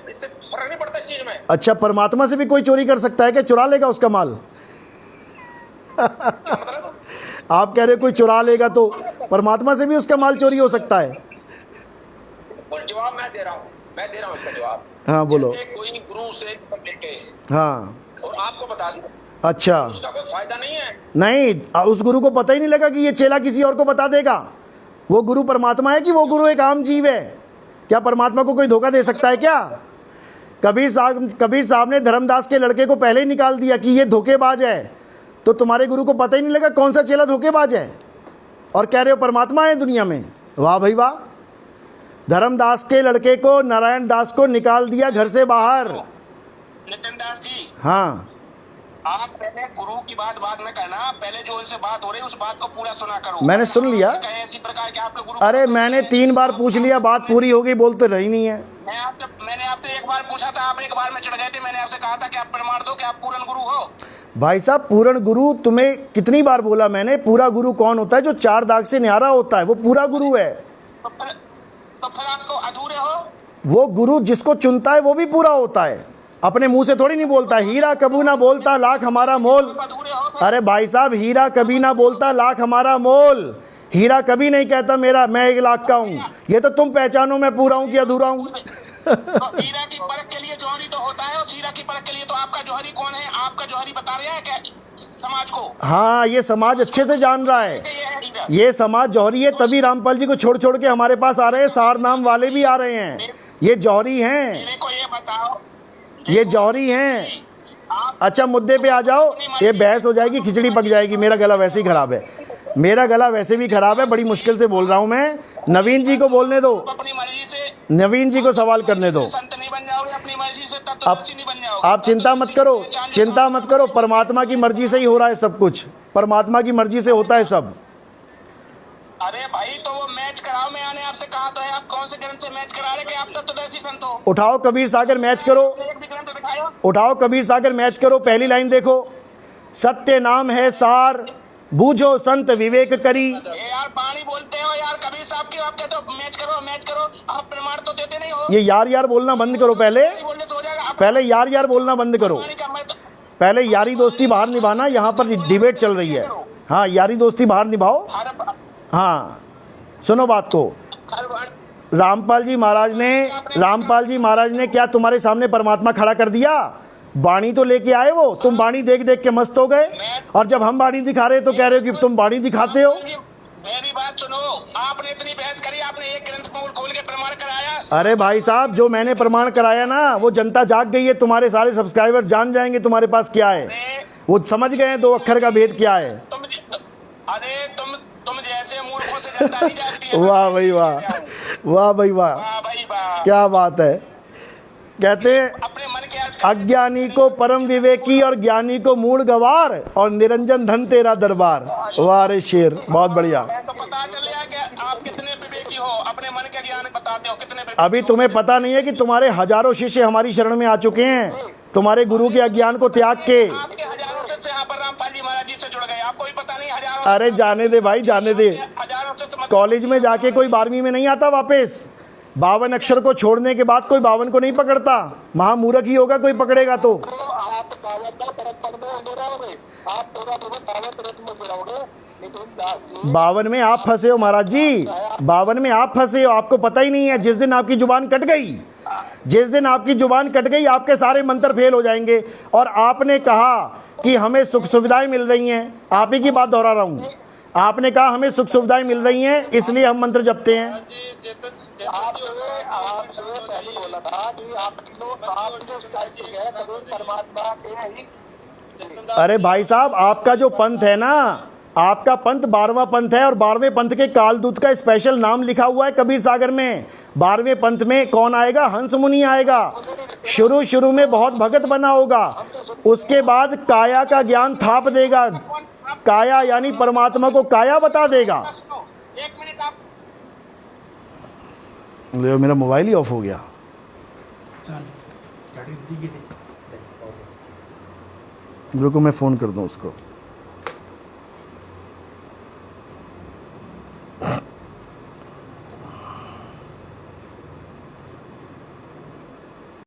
इससे फर्क नहीं पड़ता इस चीज में। अच्छा, परमात्मा से भी कोई चोरी कर सकता है क्या? चुरा लेगा उसका माल? क्या मतलब? आप कह रहे हो कोई चुरा लेगा, तो परमात्मा से भी उसका माल चोरी हो सकता है। बिल्कुल जवाब मैं दे रहा हूँ इसका जवाब। हाँ बोलो। जैसे कोई गुरु से लेके हाँ और आपको बता दूं, अच्छा। उसका कोई फायदा नहीं है। नहीं, उस गुरु को पता ही नहीं लगा कि ये चेला किसी और को बता देगा। वो गुरु परमात्मा है कि वो गुरु एक आम जीव है? क्या परमात्मा को कोई धोखा दे सकता है क्या? कबीर साहब ने धर्मदास के लड़के को पहले ही निकाल दिया कि ये धोखेबाज है, तो तुम्हारे गुरु को पता ही नहीं लगा कौन सा चेला धोखेबाज है, और कह रहे हो परमात्मा है दुनिया में। वाह भाई वाह। धर्मदास के लड़के को, नारायण दास को निकाल दिया घर से बाहर। नितिन दास जी, हाँ, आप पहले गुरु की बात बाद में कहना, पहले जो उनसे बात हो रही है उस बात को पूरा सुना करो। मैंने सुन लिया। कहे इसी प्रकार के आप लोग गुरु। अरे मैंने 3 बार पूछ लिया, बात पूरी हो गई, बोलते रही नहीं है। मैंने आपसे एक बार पूछा था, आप एक बार में चढ़ गए थे। मैंने आपसे कहा था कि आप प्रमाण दो कि आप पूर्ण गुरु हो। भाई साहब, पूर्ण गुरु तुम्हें कितनी बार बोला मैंने? पूरा गुरु कौन होता है? जो 4 दाग से न्यारा होता है, वो पूरा गुरु है। तो फिर आपको अधूरे हो। वो गुरु जिसको चुनता है वो भी पूरा होता है। अपने मुंह से थोड़ी नहीं बोलता, हीरा कबू ना बोलता लाख हमारा मोल। अधूरे हो। अरे भाई साहब, हीरा कभी ना बोलता लाख हमारा मोल। हीरा कभी नहीं कहता मेरा मैं 1 लाख का हूँ। ये तो तुम पहचानो मैं पूरा हूँ कि अधूरा हूँ। तो हीरा की परख के लिए जौहरी तो होता है, और हीरा की परख के लिए तो आपका जौहरी कौन है? आपका जौहरी बता रहा है क्या समाज को? हाँ, ये समाज अच्छे से जान रहा है। ये समाज जौहरी है, तभी रामपाल जी को छोड़ छोड़ के हमारे पास आ रहे हैं। सार नाम वाले भी आ रहे हैं। ये जौहरी हैं, मेरे को ये बताओ, ये जौहरी हैं। अच्छा, मुद्दे पे आ जाओ। ये बहस हो जाएगी, खिचड़ी पक जाएगी। मेरा गला वैसे ही खराब है, मेरा गला वैसे भी खराब है, बड़ी मुश्किल से बोल रहा हूँ मैं। नवीन जी को बोलने दो, अपनी मर्जी से नवीन जी को सवाल करने दो। संत नहीं बन जाओगे, अपनी मर्जी से तत्वदर्शी नहीं बन जाओगे। आप चिंता मत करो, चिंता मत करो। परमात्मा की मर्जी से ही हो रहा है सब कुछ। परमात्मा की मर्जी से होता है सब। अरे भाई, तो वो मैच कराओ। मैंने आपसे कहा तो है, आप कौन से ग्रंथ से मैच करा रहे कि आप तत्वदर्शी संत हो? उठाओ कबीर सागर मैच करो, एक भी ग्रंथ दिखाओ। उठाओ कबीर सागर मैच करो। पहली लाइन देखो, सत्य नाम है सार, बूझो संत विवेक करी। ये यार पानी बोलते हो यार कबीर साहब की, आप कहते हो मैच करो मैच करो, आप प्रमाण तो देते नहीं हो। ये यार यार बोलना बंद करो। पहले बोलने से हो जाएगा। आप पहले यार यार बोलना बंद करो। पानी का मैं तो पहले यारी दोस्ती बाहर निभाना। यहाँ पर डिबेट चल रही है। हाँ, यारी दोस्ती बाहर निभाओ। हाँ, सुनो बात को। रामपाल जी महाराज ने क्या तुम्हारे सामने परमात्मा खड़ा कर दिया? बाणी तो लेके आए वो, तुम बाणी देख देख के मस्त हो गए, और जब हम बाणी दिखा रहे तो कह रहे हो कि तुम बाणी दिखाते हो। मेरी बात सुनो, आपने इतनी बहस करी, आपने एक ग्रंथ खोल के प्रमाण कराया। अरे भाई साहब, जो मैंने प्रमाण कराया ना, वो जनता जाग गई है, तुम्हारे सारे सब्सक्राइबर जान जाएंगे तुम्हारे पास क्या है, वो समझ गए हैं 2 अक्षर का भेद क्या है। तुम जैसे मूर्खों से जनता नहीं जानती है। वाह भाई वाह, वाह भाई वाह, वाह भाई वाह, क्या बात है। कहते हैं अपने मन के अज्ञानी को परम विवेकी और ज्ञानी को मूढ़ गवार, और निरंजन धन तेरा दरबार। वाह रे शेर, बहुत बढ़िया। तो पता चल गया कि आप कितने विवेकी हो, अपने मन के ज्ञान बताते हो कितने विवेकी अभी तुम्हें पता नहीं है कि तुम्हारे हजारों शिष्य हमारी शरण में आ चुके हैं, तुम्हारे गुरु के अज्ञान को त्याग के। आपके हजारों से यहाँ पर रामपाल जी महाराज जी से जुड़ गए, आपको भी पता नहीं हजारों। अरे जाने दे भाई, जाने दे। हजारों से कॉलेज में जाके कोई 12वीं में नहीं आता वापस। 52 अक्षर को छोड़ने के बाद कोई 52 को नहीं पकड़ता, महामूर्ख ही होगा कोई पकड़ेगा तो। आप दावत तरफ पद में अंदर रहोगे, आप पूरा दावत तरफ में रहोगे, लेकिन 52 में आप फंसे हो महाराज जी, 52 में आप फंसे हो, आपको पता ही नहीं है। जिस दिन आपकी जुबान कट गई, जिस दिन आपकी जुबान कट गई, आपके सारे मंत्र फेल हो जाएंगे। और आपने कहा कि हमें सुख सुविधाएं मिल रही हैं, आप ही की बात दोहरा रहा हूँ, आपने कहा हमें सुख सुविधाएं मिल रही हैं इसलिए हम मंत्र जपते हैं। आपसे पहले बोला था कि आप जो परमात्मा के ही। अरे भाई साहब, आपका जो पंथ है ना, आपका पंथ 12वां पंथ है, और 12वें पंथ के कालदूत का स्पेशल नाम लिखा हुआ है कबीर सागर में। 12वें पंथ में कौन आएगा? हंस मुनि आएगा। शुरू में बहुत भगत बना होगा, उसके बाद काया का ज्ञान थाप देगा। काया यानी परमात्मा को काया बता देगा। एक मिनट आप ले, मेरा मोबाइल ही ऑफ हो गया। रुको मैं फ़ोन कर दूं उसको।